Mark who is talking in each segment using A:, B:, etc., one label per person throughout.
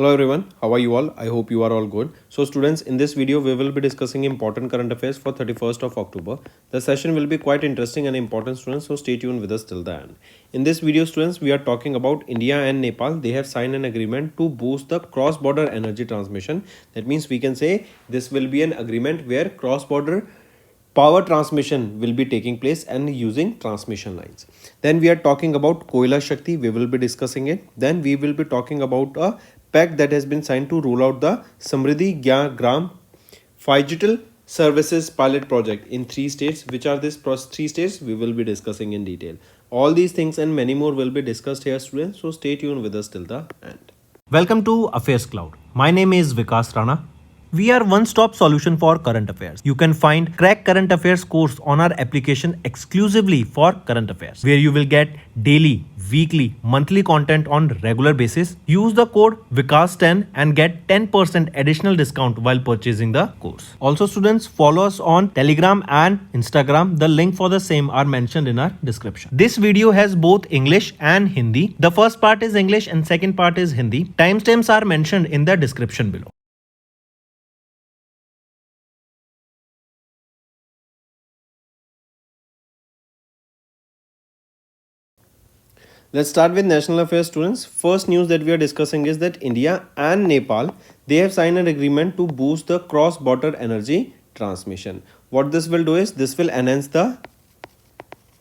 A: Hello everyone, how are you all? I hope you are all good. So students, in this video we will be discussing important current affairs for 31st of October. The session will be quite interesting and important, students, so stay tuned with us till the end. In this video, students, we are talking about India and Nepal. They have signed an agreement to boost the cross-border energy transmission. That means we can say this will be an agreement where cross-border power transmission will be taking place and using transmission lines. Then we are talking about Koila Shakti. We will be discussing it. Then we will be talking about a pact that has been signed to roll out the Samriddhi Gram Digital Services pilot project in 3 states. Which are these 3 states? We will be discussing in detail. All these things and many more will be discussed here, students. So stay tuned with us till the end.
B: Welcome to Affairs Cloud. My name is Vikas Rana. We are one-stop solution for current affairs. You can find Crack Current Affairs course on our application exclusively for current affairs, where you will get daily, weekly, monthly content on regular basis. Use the code VIKAS10 and get 10% additional discount while purchasing the course. Also, students, follow us on Telegram and Instagram. The link for the same are mentioned in our description. This video has both English and Hindi. The first part is English and second part is Hindi. Timestamps are mentioned in the description below.
A: Let's start with national affairs, students. First news that we are discussing is that India and Nepal, they have signed an agreement to boost the cross-border energy transmission. What this will do is this will enhance the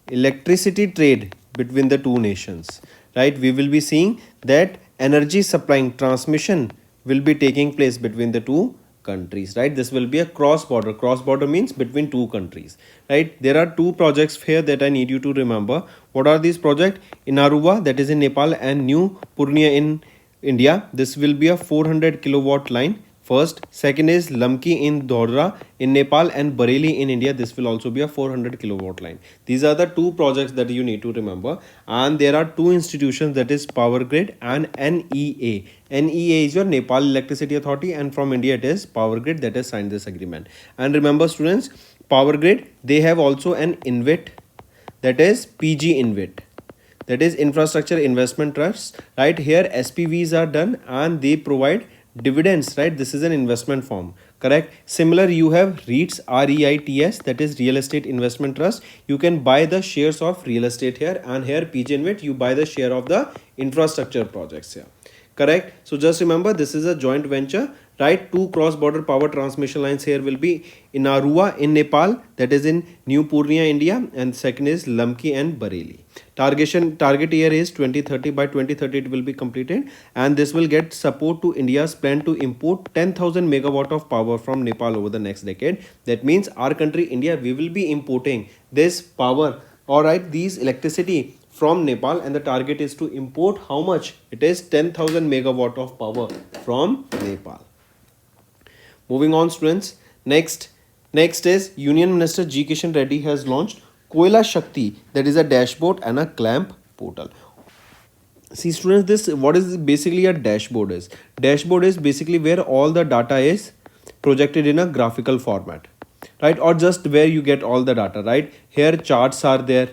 A: electricity trade between the two nations, right? We will be seeing that energy supplying transmission will be taking place between the two countries, right? This will be a cross-border means between two countries, right? There are two projects here that I need you to remember. What are these projects? In Aruva, that is in Nepal, and New Purnia in India. This will be a 400 kilowatt line first. Second is Lamki in Dhodra in Nepal and Bareilly in India. This will also be a 400 kilowatt line. These are the two projects that you need to remember. And there are two institutions, that is Power Grid and NEA. NEA is your Nepal Electricity Authority, and from India it is Power Grid that has signed this agreement. And remember, students, Power Grid, they have also an InvIT, that is PG InvIT. That is Infrastructure Investment Trust, right? Here SPVs are done and they provide dividends, right? This is an investment firm, correct? Similar, you have REITs, REITs, that is Real Estate Investment Trust. You can buy the shares of real estate here, and here PG InvIT, you buy the share of the infrastructure projects here, correct? So just remember, this is a joint venture, right? Two cross-border power transmission lines here will be in Arua in Nepal, that is in New Purnia, India, and second is Lamki and Bareilly. Target year is 2030. By 2030 it will be completed, and this will get support to India's plan to import 10,000 megawatt of power from Nepal over the next decade. That means our country India, we will be importing this power, all right, these electricity from Nepal, and the target is to import how much? It is 10,000 megawatt of power from Nepal. Moving on, students, next is Union Minister G. Kishan Reddy has launched Koila Shakti, that is a dashboard and a clamp portal. See, students, this what is basically a dashboard is? Dashboard is basically where all the data is projected in a graphical format, right? Or just where you get all the data, right? Here charts are there,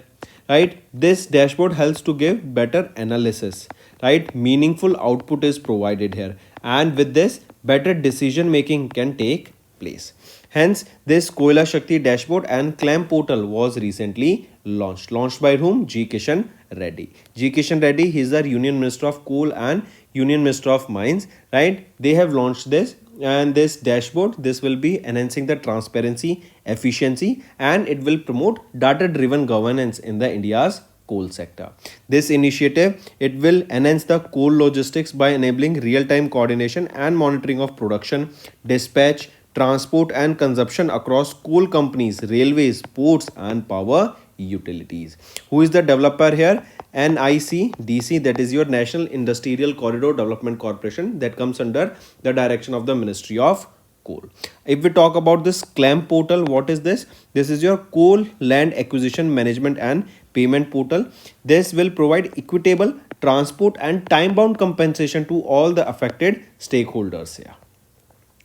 A: right? This dashboard helps to give better analysis, right? Meaningful output is provided here, and with this better decision making can take place. Hence, this Koila Shakti dashboard and clamp portal was recently launched. Launched by whom? G. Kishan Reddy. G. Kishan Reddy, he is the Union Minister of Coal and Union Minister of Mines, right? They have launched this, and this dashboard, this will be enhancing the transparency, efficiency, and it will promote data-driven governance in the India's coal sector. This initiative, it will enhance the coal logistics by enabling real-time coordination and monitoring of production, dispatch, transport and consumption across coal companies, railways, ports and power utilities. Who is the developer here? NICDC, that is your National Industrial Corridor Development Corporation, that comes under the direction of the Ministry of Coal. If we talk about this clamp portal, what is this? This is your coal land acquisition management and payment portal. This will provide equitable transport and time-bound compensation to all the affected stakeholders here,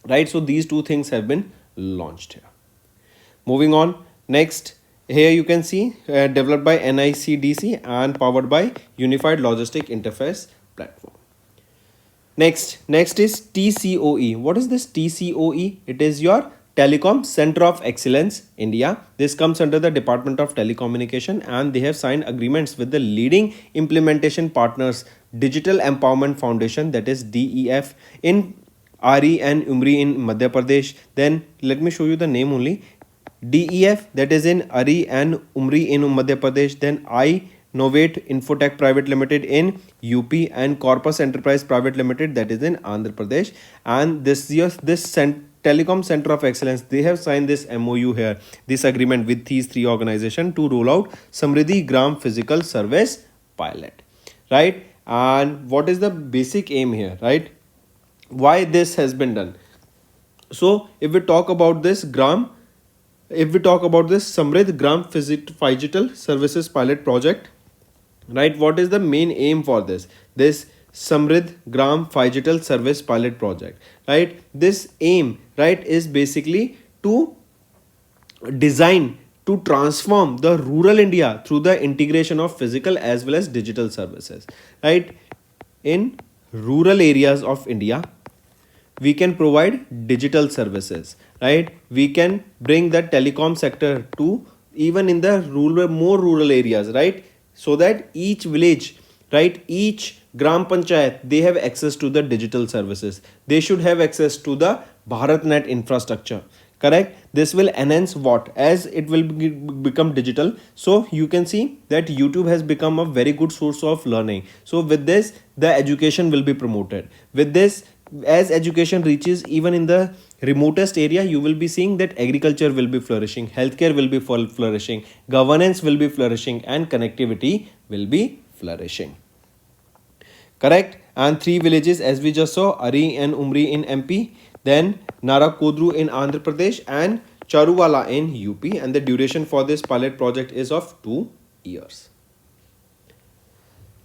A: right? So these two things have been launched here. Moving on, next, here you can see developed by NICDC and powered by Unified Logistic Interface Platform. Next is TCOE. What is this TCOE? It is your Telecom Center of Excellence India. This comes under the Department of Telecommunication, and they have signed agreements with the leading implementation partners, Digital Empowerment Foundation, that is DEF, in RE and Umri in Madhya Pradesh. Then let me show you the name only. DEF, that is in Ari and Umri in Madhya Pradesh. Then I Novate Infotech Private Limited in UP, and Corpus Enterprise Private Limited, that is in Andhra Pradesh. And Telecom Center of Excellence, they have signed this MOU here, this agreement with these three organizations to roll out Samriddhi Gram Physical Service Pilot, right? And what is the basic aim here, right? Why this has been done? So if we talk about this Samriddh Gram Phygital Services Pilot Project, right, what is the main aim for this Samriddh Gram Phygital Service Pilot Project, right? This aim, right, is basically to design to transform the rural India through the integration of physical as well as digital services, right? In rural areas of India, we can provide digital services, right? We can bring the telecom sector to even in the more rural areas, right? So that each village, right, each gram panchayat, they have access to the digital services. They should have access to the BharatNet infrastructure, correct? This will enhance what? As it will become digital, so you can see that YouTube has become a very good source of learning. So with this, the education will be promoted. With this, as education reaches even in the remotest area, you will be seeing that agriculture will be flourishing, healthcare will be flourishing, governance will be flourishing, and connectivity will be flourishing, correct? And three villages, as we just saw, Ari and Umri in MP, then Narakodru in Andhra Pradesh, and Charuwala in UP, and the duration for this pilot project is of 2 years.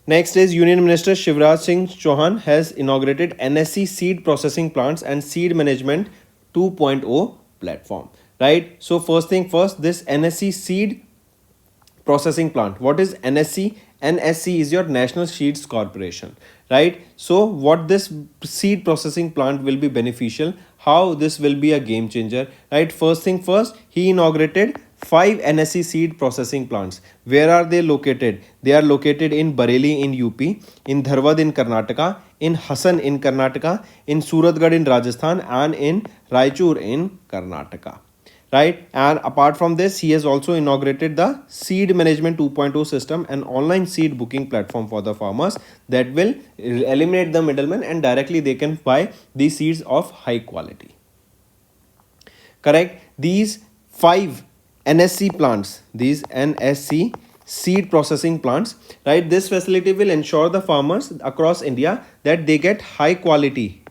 A: Next is Union Minister Shivraj Singh Chauhan has inaugurated NSC Seed Processing Plants and Seed Management 2.0 platform, right? So first thing first, this NSC Seed Processing Plant. What is NSC? NSC is your National Seeds Corporation, right? So what this seed processing plant will be beneficial, how this will be a game changer, right? First thing first, he inaugurated 5 NSC seed processing plants. Where are they located? They are located in Bareilly in UP, in Dharwad in Karnataka, in Hassan in Karnataka, in Suratgarh in Rajasthan, and in Raichur in Karnataka, right? And apart from this, he has also inaugurated the Seed Management 2.0 system, an online seed booking platform for the farmers that will eliminate the middleman and directly they can buy these seeds of high quality, correct? These 5 NSC plants, these NSC seed processing plants, right? This facility will ensure the farmers across India that they get high quality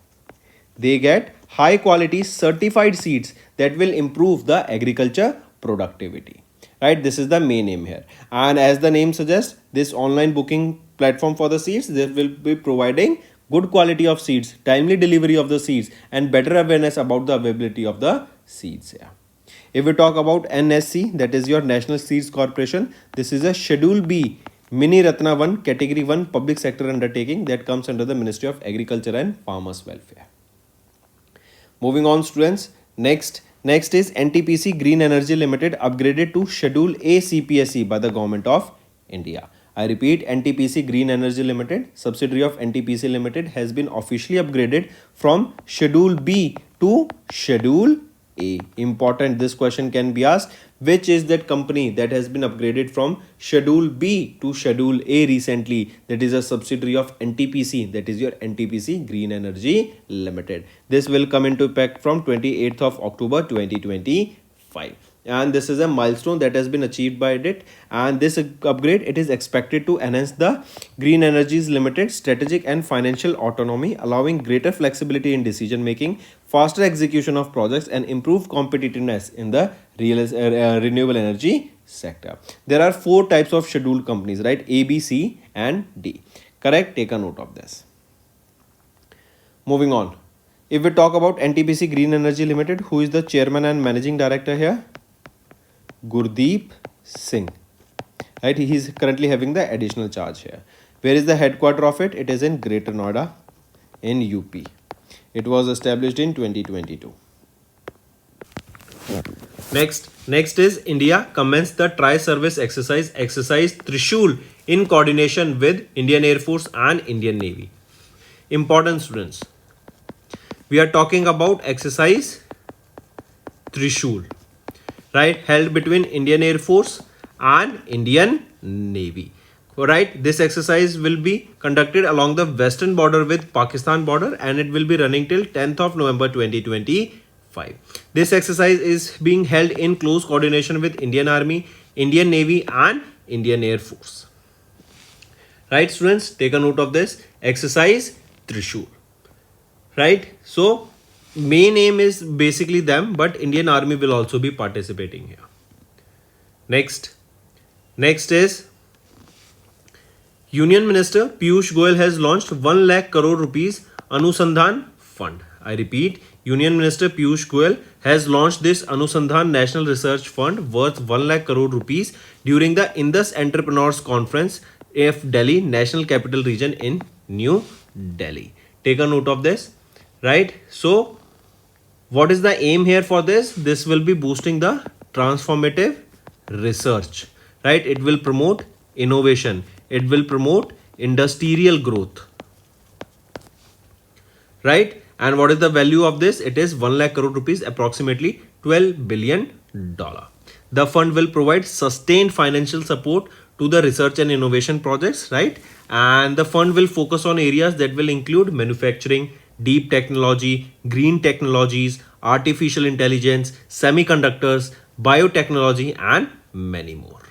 A: certified seeds that will improve the agriculture productivity, right? This is the main aim here. And as the name suggests, this online booking platform for the seeds, they will be providing good quality of seeds, timely delivery of the seeds, and better awareness about the availability of the seeds here. If we talk about NSC, that is your National Seeds Corporation, this is a Schedule B Mini Ratna 1 Category 1 public sector undertaking that comes under the Ministry of Agriculture and Farmers Welfare. Moving on, students, next is NTPC Green Energy Limited upgraded to Schedule A CPSE by the Government of India. I repeat, NTPC Green Energy Limited, subsidiary of NTPC Limited, has been officially upgraded from Schedule B to Schedule A. Important, this question can be asked. Which is that company that has been upgraded from Schedule B to Schedule A recently? That is a subsidiary of NTPC, that is your NTPC Green Energy Limited. This will come into effect from 28th of October 2025. And this is a milestone that has been achieved by it, and this upgrade, it is expected to enhance the Green Energies Limited strategic and financial autonomy, allowing greater flexibility in decision making, faster execution of projects, and improved competitiveness in the renewable energy sector. There are 4 types of scheduled companies, right? A, B, C, and D. Correct? Take a note of this. Moving on. If we talk about NTPC Green Energy Limited, who is the chairman and managing director here? Gurdeep Singh, right? He is currently having the additional charge here. Where is the headquarter of it? It is in Greater Noida. in UP. It was established in 2022.
B: Next is India commenced the tri-service exercise Trishul in coordination with Indian Air Force and Indian Navy. Important students, we are talking about exercise Trishul, right, held between Indian Air Force and Indian Navy. Right, this exercise will be conducted along the western border with Pakistan border, and it will be running till 10th of November 2025. This exercise is being held in close coordination with Indian Army, Indian Navy and Indian Air Force. Right, students, take a note of this exercise Trishul. Right, so main aim is basically them, but Indian Army will also be participating here. Next is Union Minister Piyush Goyal has launched 1 lakh crore rupees Anusandhan Fund. I repeat, Union Minister Piyush Goyal has launched this Anusandhan National Research Fund worth 1 lakh crore rupees during the Indus Entrepreneurs Conference of Delhi National Capital Region in New Delhi. Take a note of this, right? So, what is the aim here for this? This will be boosting the transformative research, right? It will promote innovation. It will promote industrial growth, right? And what is the value of this? It is 1 lakh crore rupees, approximately $12 billion. The fund will provide sustained financial support to the research and innovation projects, right? And the fund will focus on areas that will include manufacturing, deep technology, green technologies, artificial intelligence, semiconductors, biotechnology, and many more.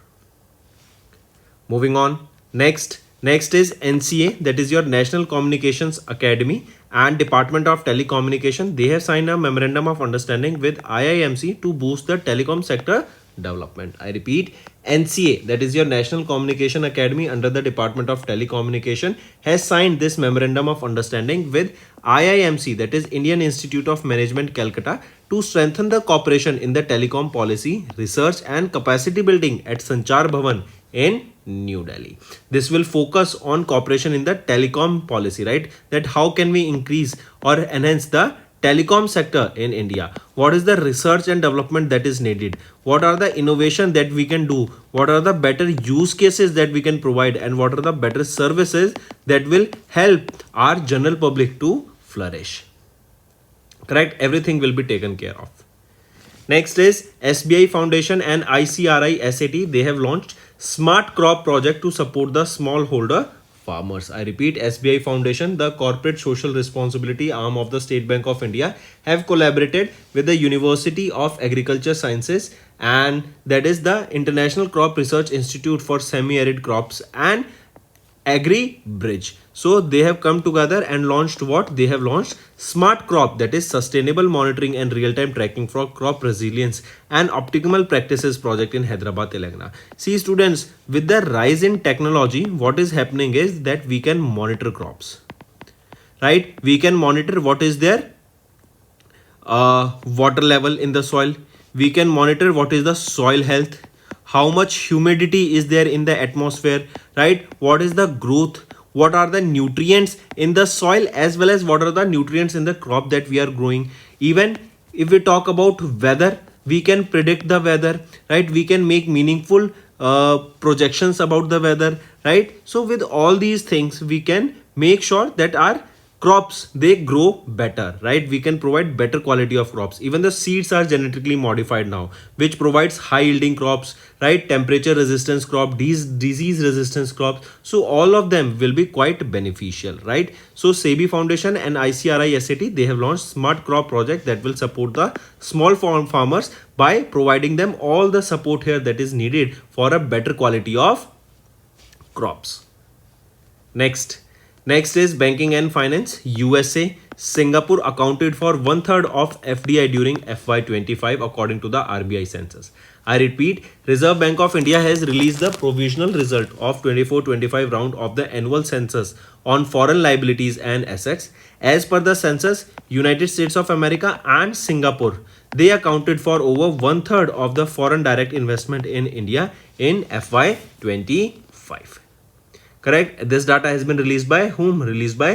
B: Moving on, next is NCA, that is your National Communications Academy, and Department of Telecommunication. They have signed a memorandum of understanding with IIMC to boost the telecom sector development. I repeat, NCA, that is your National Communication Academy under the Department of Telecommunication, has signed this memorandum of understanding with IIMC, that is Indian Institute of Management Calcutta, to strengthen the cooperation in the telecom policy, research and capacity building at Sanchar Bhavan in New Delhi. This will focus on cooperation in the telecom policy, right? That how can we increase or enhance the telecom sector in India? What is the research and development that is needed? What are the innovation that we can do? What are the better use cases that we can provide? And what are the better services that will help our general public to flourish? Correct? Everything will be taken care of. Next is SBI Foundation and ICRI SAT. They have launched Smart Crop project to support the smallholder farmers. I repeat, SBI Foundation, the corporate social responsibility arm of the State Bank of India, have collaborated with the University of Agriculture Sciences, and that is the International Crop Research Institute for Semi-Arid Crops and Agri Bridge. So they have come together and launched what? They have launched Smart Crop, that is sustainable monitoring and real-time tracking for crop resilience and optimal practices project in Hyderabad, Telangana. See students, with the rise in technology, what is happening is that we can monitor crops, right? We can monitor what is their water level in the soil. We can monitor what is the soil health, how much humidity is there in the atmosphere, right? What is the growth, what are the nutrients in the soil, as well as what are the nutrients in the crop that we are growing. Even if we talk about weather, we can predict the weather, right? We can make meaningful projections about the weather, right? So with all these things, we can make sure that our crops, they grow better, right? We can provide better quality of crops. Even the seeds are genetically modified now, which provides high yielding crops, right? Temperature resistance crop, disease resistance crops. So all of them will be quite beneficial, right? So SEBI Foundation and ICRI SAT, they have launched Smart Crop project that will support the small farmers by providing them all the support here that is needed for a better quality of crops. Next is banking and finance. USA, Singapore accounted for 1/3 of FDI during FY25 according to the RBI census. I repeat, Reserve Bank of India has released the provisional result of 24-25 round of the annual census on foreign liabilities and assets. As per the census, United States of America and Singapore, they accounted for over 1/3 of the foreign direct investment in India in FY25. Correct? This data has been released by whom? Released by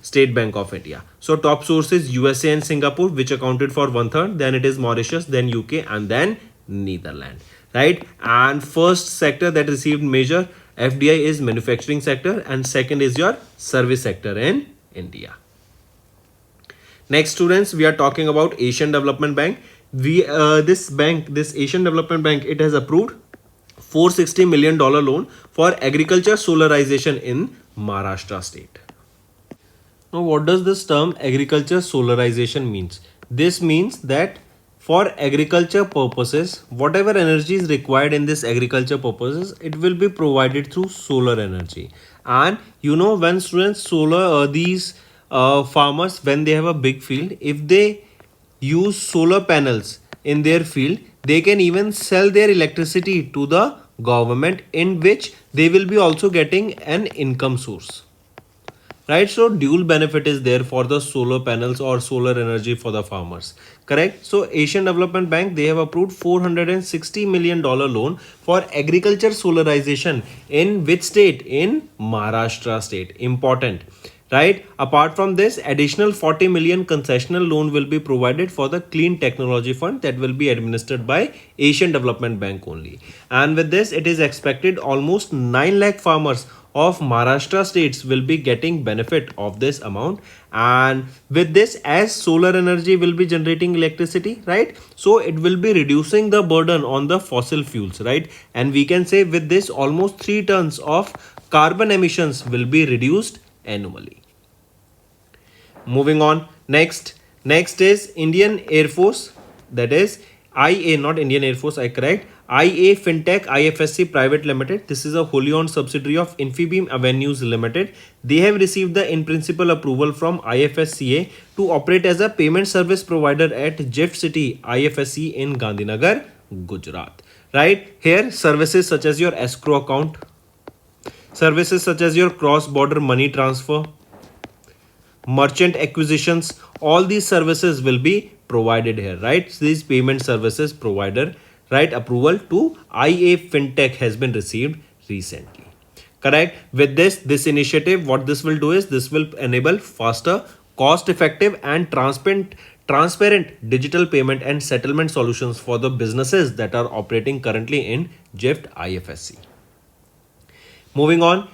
A: State Bank of India. So top sources USA and Singapore, which accounted for 1/3. Then it is Mauritius, then UK, and then Netherlands. Right? And first sector that received major FDI is manufacturing sector, and second is your service sector in India. Next, students, we are talking about Asian Development Bank. This Asian Development Bank, it has approved $460 million loan for agriculture solarization in Maharashtra state. Now, what does this term agriculture solarization means? This means that for agriculture purposes, whatever energy is required in this agriculture purposes, it will be provided through solar energy. And you know, when students these farmers, when they have a big field, if they use solar panels in their field, they can even sell their electricity to the government, in which they will be also getting an income source. Right? So dual benefit is there for the solar panels or solar energy for the farmers. Correct? So Asian Development Bank, they have approved $460 million loan for agriculture solarization in which state? In Maharashtra state. Important. Right? Apart from this, additional 40 million concessional loan will be provided for the Clean Technology Fund that will be administered by Asian Development Bank only. And with this, it is expected almost 9 lakh farmers of Maharashtra states will be getting benefit of this amount. And with this, as solar energy will be generating electricity, right? So it will be reducing the burden on the fossil fuels, right? And we can say with this, almost 3 tons of carbon emissions will be reduced annually. Moving on, next is Indian Air Force, that is IA, not Indian Air Force, I correct, IA Fintech IFSC Private Limited. This is a wholly owned subsidiary of Infibeam Avenues Limited. They have received the in principle approval from IFSCA to operate as a payment service provider at GIFT City IFSC in Gandhinagar, Gujarat. Right? Here, services such as your escrow account, services such as your cross-border money transfer, merchant acquisitions, all these services will be provided here, right? So these payment services provider, right, approval to IA Fintech has been received recently. Correct? With this initiative, what this will do is this will enable faster, cost-effective and transparent digital payment and settlement solutions for the businesses that are operating currently in GIFT IFSC. Moving on,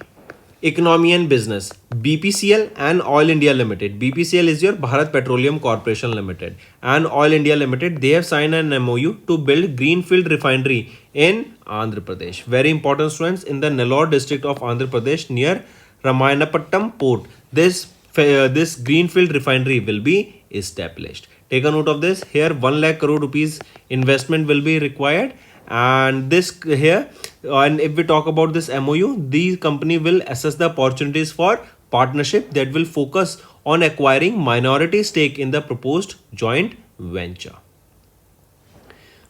A: economy and business. BPCL and Oil India Limited. BPCL is your Bharat Petroleum Corporation Limited, and Oil India Limited, they have signed an MOU to build greenfield refinery in Andhra Pradesh. Very important, students, in the Nellore district of Andhra Pradesh near Ramayanapatam port. This greenfield refinery will be established. Take a note of this. Here 1 lakh crore rupees investment will be required. And this here, and if we talk about this MOU, the company will assess the opportunities for partnership that will focus on acquiring minority stake in the proposed joint venture.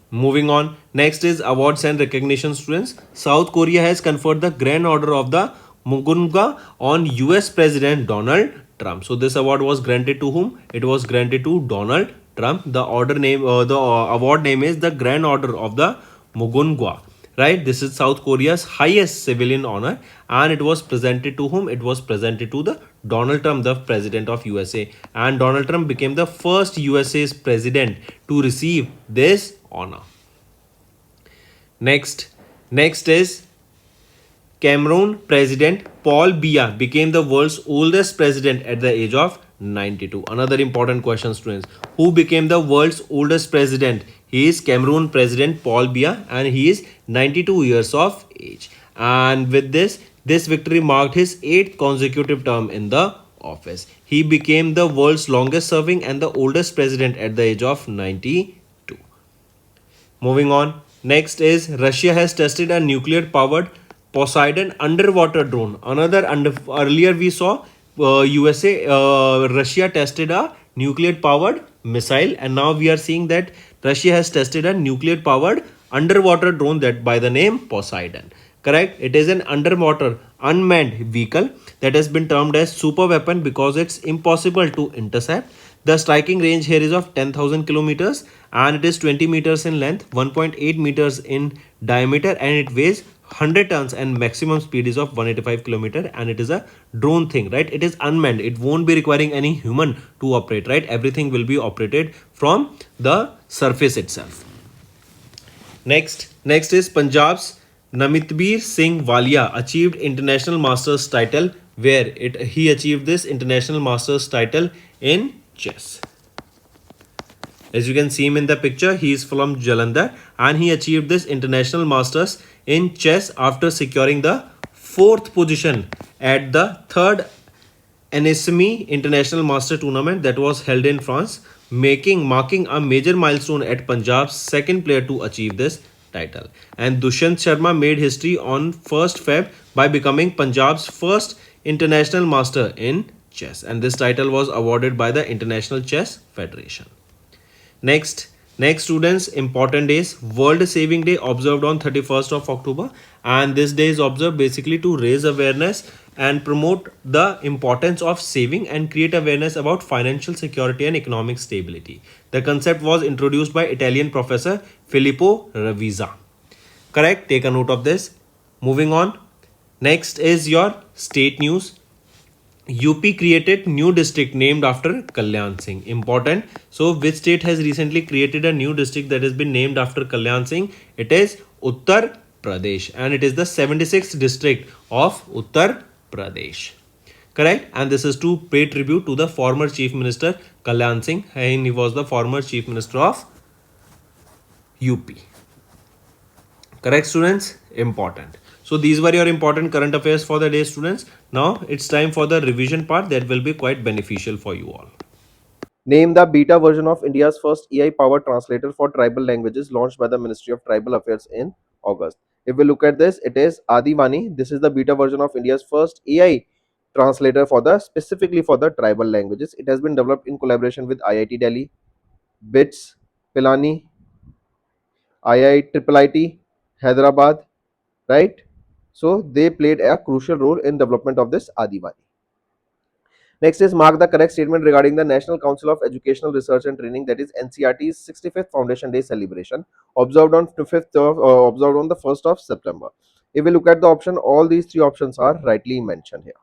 A: Moving on, next is awards and recognition, students. South Korea has conferred the Grand Order of the Mugunga on US President Donald Trump. So this award was granted to whom? It was granted to Donald Trump. The award name is the Grand Order of the Mugunga, right? This is South Korea's highest civilian honor, and it was presented to whom? It was presented to the Donald Trump, the president of USA, and Donald Trump became the first USA's president to receive this honor. Next is Cameroon President Paul Biya became the world's oldest president at the age of 92. Another important question, students. Who became the world's oldest president? He is Cameroon President Paul Biya, and he is 92 years of age. And with this victory marked his 8th consecutive term in the office. He became the world's longest serving and the oldest president at the age of 92. Moving on. Next is Russia has tested a nuclear powered Poseidon underwater drone. Earlier we saw Russia tested a nuclear powered missile, and now we are seeing that Russia has tested a nuclear powered underwater drone that by the name Poseidon. Correct? It is an underwater unmanned vehicle that has been termed as super weapon because it's impossible to intercept. The striking range here is of 10,000 kilometers, and it is 20 meters in length, 1.8 meters in diameter, and it weighs
B: 100 tons and maximum speed is of 185 kilometer, and it is a drone thing, right? It is unmanned, it won't be requiring any human to operate, right? Everything will be operated from the surface itself. Next is Punjab's Namitbir Singh Walia achieved international masters title, where he achieved this international masters title in chess. As you can see him in the picture, he is from Jalandhar and he achieved this international masters in chess after securing the fourth position at the third NSME International Master Tournament that was held in France, marking a major milestone at Punjab's second player to achieve this title. And Dushyant Sharma made history on 1st Feb by becoming Punjab's first international master in chess, and this title was awarded by the International Chess Federation. Next students, important days. World Saving Day observed on 31st of October, and this day is observed basically to raise awareness and promote the importance of saving and create awareness about financial security and economic stability. The concept was introduced by Italian professor Filippo Ravizza. Correct? Take a note of this. Moving on. Next is your state news. UP created new district named after Kalyan Singh. Important. So, which state has recently created a new district that has been named after Kalyan Singh? It is Uttar Pradesh, and it is the 76th district of Uttar Pradesh. Correct. And this is to pay tribute to the former Chief Minister Kalyan Singh, and he was the former Chief Minister of UP. Correct, students? Important. So these were your important current affairs for the day, students. Now it's time for the revision part that will be quite beneficial for you all.
A: Name the beta version of India's first AI powered translator for tribal languages launched by the Ministry of Tribal Affairs in August. If we look at this, it is Adivani. This is the beta version of India's first AI translator for the specifically for the tribal languages. It has been developed in collaboration with IIT Delhi, BITS, Pilani, IIT, Hyderabad, right? So they played a crucial role in development of this Adivani. Next is mark the correct statement regarding the National Council of Educational Research and Training, that is NCRT's 65th Foundation Day celebration observed on observed on the 1st of September. If we look at the option, all these three options are rightly mentioned here.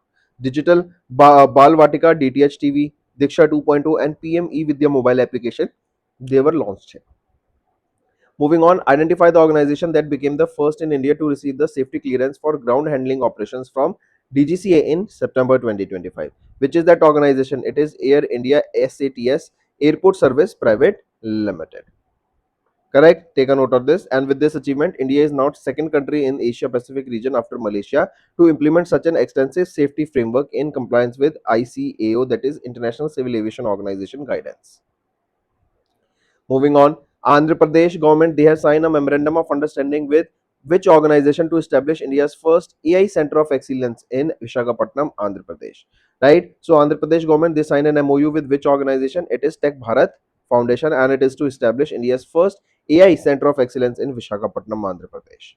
A: Digital Bal Vatika, DTH TV, Diksha 2.0 and PM E-Vidya mobile application, they were launched here. Moving on, identify the organization that became the first in India to receive the safety clearance for ground handling operations from DGCA in September 2025. Which is that organization? It is Air India SATS, Airport Service Private Limited. Correct? Take a note of this. And with this achievement, India is now second country in Asia Pacific region after Malaysia to implement such an extensive safety framework in compliance with ICAO, that is International Civil Aviation Organization guidance. Moving on, Andhra Pradesh government, they have signed a memorandum of understanding with which organization to establish India's first AI center of excellence in Visakhapatnam, Andhra Pradesh. Right? So Andhra Pradesh government, they signed an MOU with which organization? It is Tech Bharat Foundation, and it is to establish India's first AI center of excellence in Visakhapatnam, Andhra Pradesh.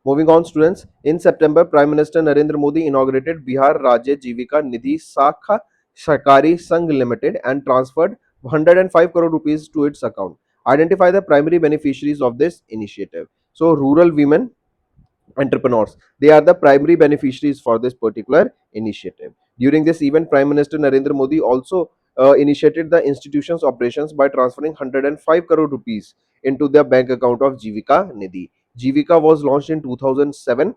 A: Moving on, students, in September, Prime Minister Narendra Modi inaugurated Bihar Rajya Jivika Nidhi Sakha Shakari Sangh Limited and transferred 105 crore rupees to its account. Identify the primary beneficiaries of this initiative. So, rural women entrepreneurs, they are the primary beneficiaries for this particular initiative. During this event, Prime Minister Narendra Modi also initiated the institution's operations by transferring 105 crore rupees into the bank account of Jivika Nidhi. Jivika was launched in 2007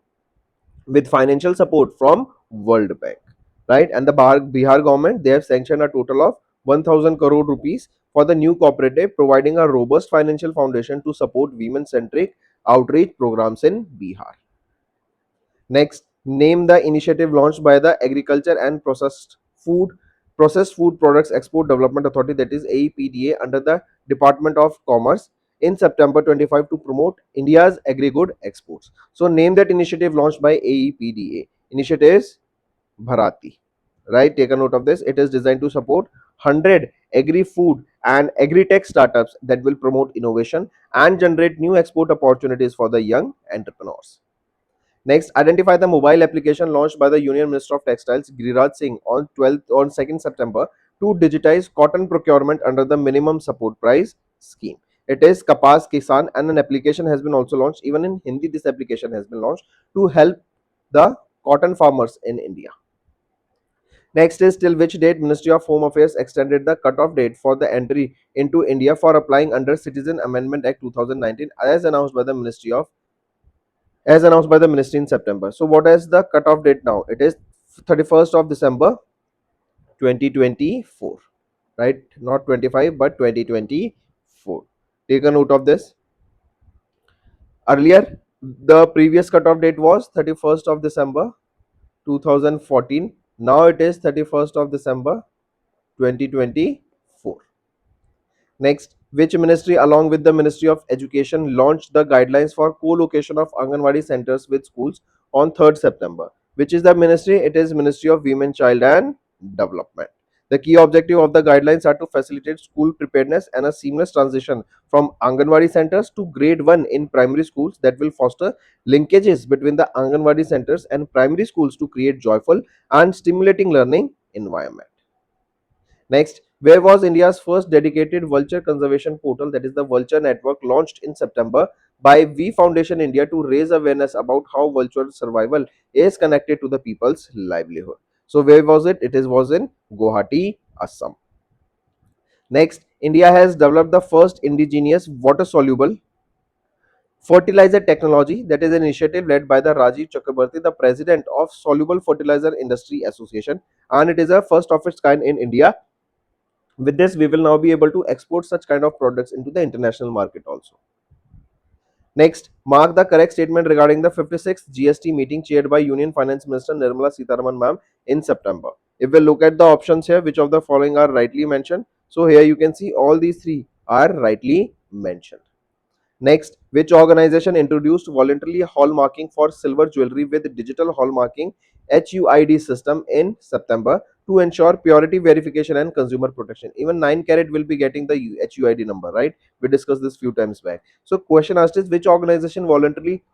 A: with financial support from World Bank, right? And the Bihar government, they have sanctioned a total of 1000 crore rupees for the new cooperative, providing a robust financial foundation to support women-centric outreach programs in Bihar. Next, name the initiative launched by the Agriculture and Processed Food Products Export Development Authority, that is AEPDA, under the Department of Commerce in September 25 to promote India's agri-good exports. So name that initiative launched by AEPDA. Initiative is Bharati. Right? Take a note of this. It is designed to support 100 agri-food and agri-tech startups that will promote innovation and generate new export opportunities for the young entrepreneurs. Next, identify the mobile application launched by the Union Minister of Textiles, Giriraj Singh, on 2nd September to digitize cotton procurement under the minimum support price scheme. It is Kapas Kisan, and an application has been also launched. Even in Hindi, this application has been launched to help the cotton farmers in India. Next is till which date Ministry of Home Affairs extended the cutoff date for the entry into India for applying under Citizen Amendment Act 2019 as announced by the ministry in September. So what is the cutoff date now? It is 31st of December 2024, right? Not 25 but 2024. Take a note of this. Earlier, the previous cutoff date was 31st of December 2014. Now it is 31st of December 2024. Next, which ministry along with the Ministry of Education launched the guidelines for co-location of Anganwadi centers with schools on 3rd September? Which is the ministry? It is Ministry of Women, Child and Development. The key objective of the guidelines are to facilitate school preparedness and a seamless transition from Anganwadi centers to grade 1 in primary schools that will foster linkages between the Anganwadi centers and primary schools to create joyful and stimulating learning environment. Next, where was India's first dedicated vulture conservation portal, that is the Vulture Network, launched in September by V Foundation India to raise awareness about how vulture survival is connected to the people's livelihood. So where was it? It was in Guwahati, Assam. Next, India has developed the first indigenous water soluble fertilizer technology, that is an initiative led by the Rajiv Chakrabarti, the president of Soluble Fertilizer Industry Association, and it is a first of its kind in India. With this, we will now be able to export such kind of products into the international market also. Next, mark the correct statement regarding the 56th GST meeting chaired by Union Finance Minister Nirmala Sitharaman ma'am in September. If we look at the options here, which of the following are rightly mentioned? So here you can see all these three are rightly mentioned. Next, which organization introduced voluntarily hallmarking for silver jewelry with digital hallmarking HUID system in September to ensure purity verification and consumer protection? Even 9 carat will be getting the HUID number, right? We discussed this few times back. So question asked is, which organization voluntarily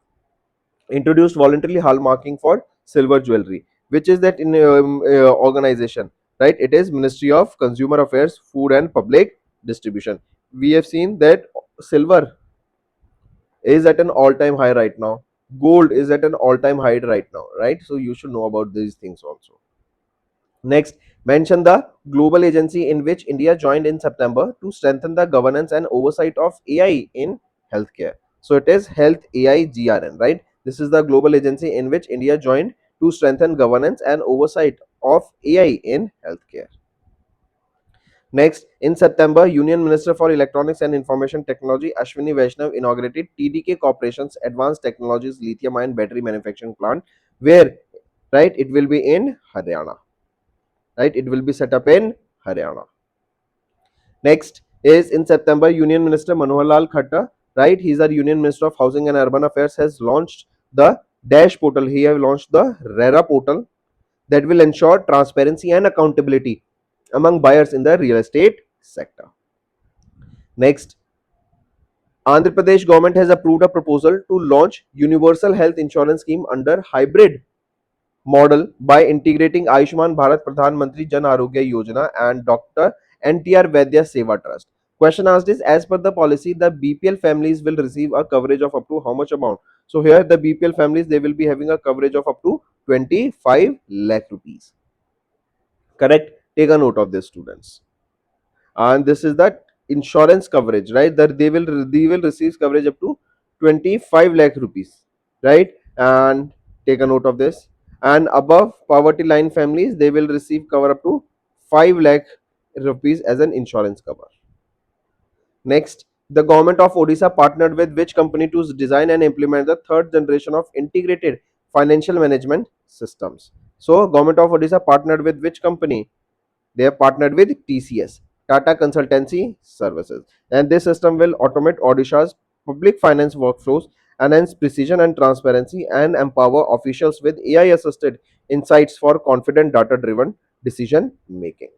A: introduced voluntarily hallmarking for silver jewelry? Which is that in organization, right? It is Ministry of Consumer Affairs, Food and Public Distribution. We have seen that silver is at an all-time high right now. Gold is at an all-time high right now, right? So you should know about these things also. Next, mention the global agency in which India joined in September to strengthen the governance and oversight of AI in healthcare. So it is Health AI GRN, right? This is the global agency in which India joined to strengthen governance and oversight of AI in healthcare. Next, in September, Union Minister for Electronics and Information Technology Ashwini Vaishnav inaugurated TDK Corporation's Advanced Technologies Lithium-ion Battery Manufacturing Plant, where, right, it will be in Haryana. Right, it will be set up in Haryana. Next is in September, Union Minister Manohar Lal Khattar, right, he is our Union Minister of Housing and Urban Affairs, has launched the Dash portal. He has launched the RERA portal that will ensure transparency and accountability among buyers in the real estate sector. Next, Andhra Pradesh government has approved a proposal to launch universal health insurance scheme under hybrid model by integrating Ayushman Bharat Pradhan Mantri Jan Arogya Yojana and Dr. NTR Vaidya Seva Trust. Question asked is, as per the policy, the BPL families will receive a coverage of up to how much amount? So here the BPL families, they will be having a coverage of up to 25 lakh rupees. Correct? Take a note of this, students. And this is that insurance coverage, right? That they will receive coverage up to 25 lakh rupees, right? And take a note of this. And above poverty line families, they will receive cover up to 5 lakh rupees as an insurance cover. Next, the government of Odisha partnered with which company to design and implement the third generation of integrated financial management systems? So government of Odisha partnered with which company? They have partnered with TCS, Tata Consultancy Services, and this system will automate Odisha's public finance workflows, enhance precision and transparency, and empower officials with AI-assisted insights for confident data-driven decision making.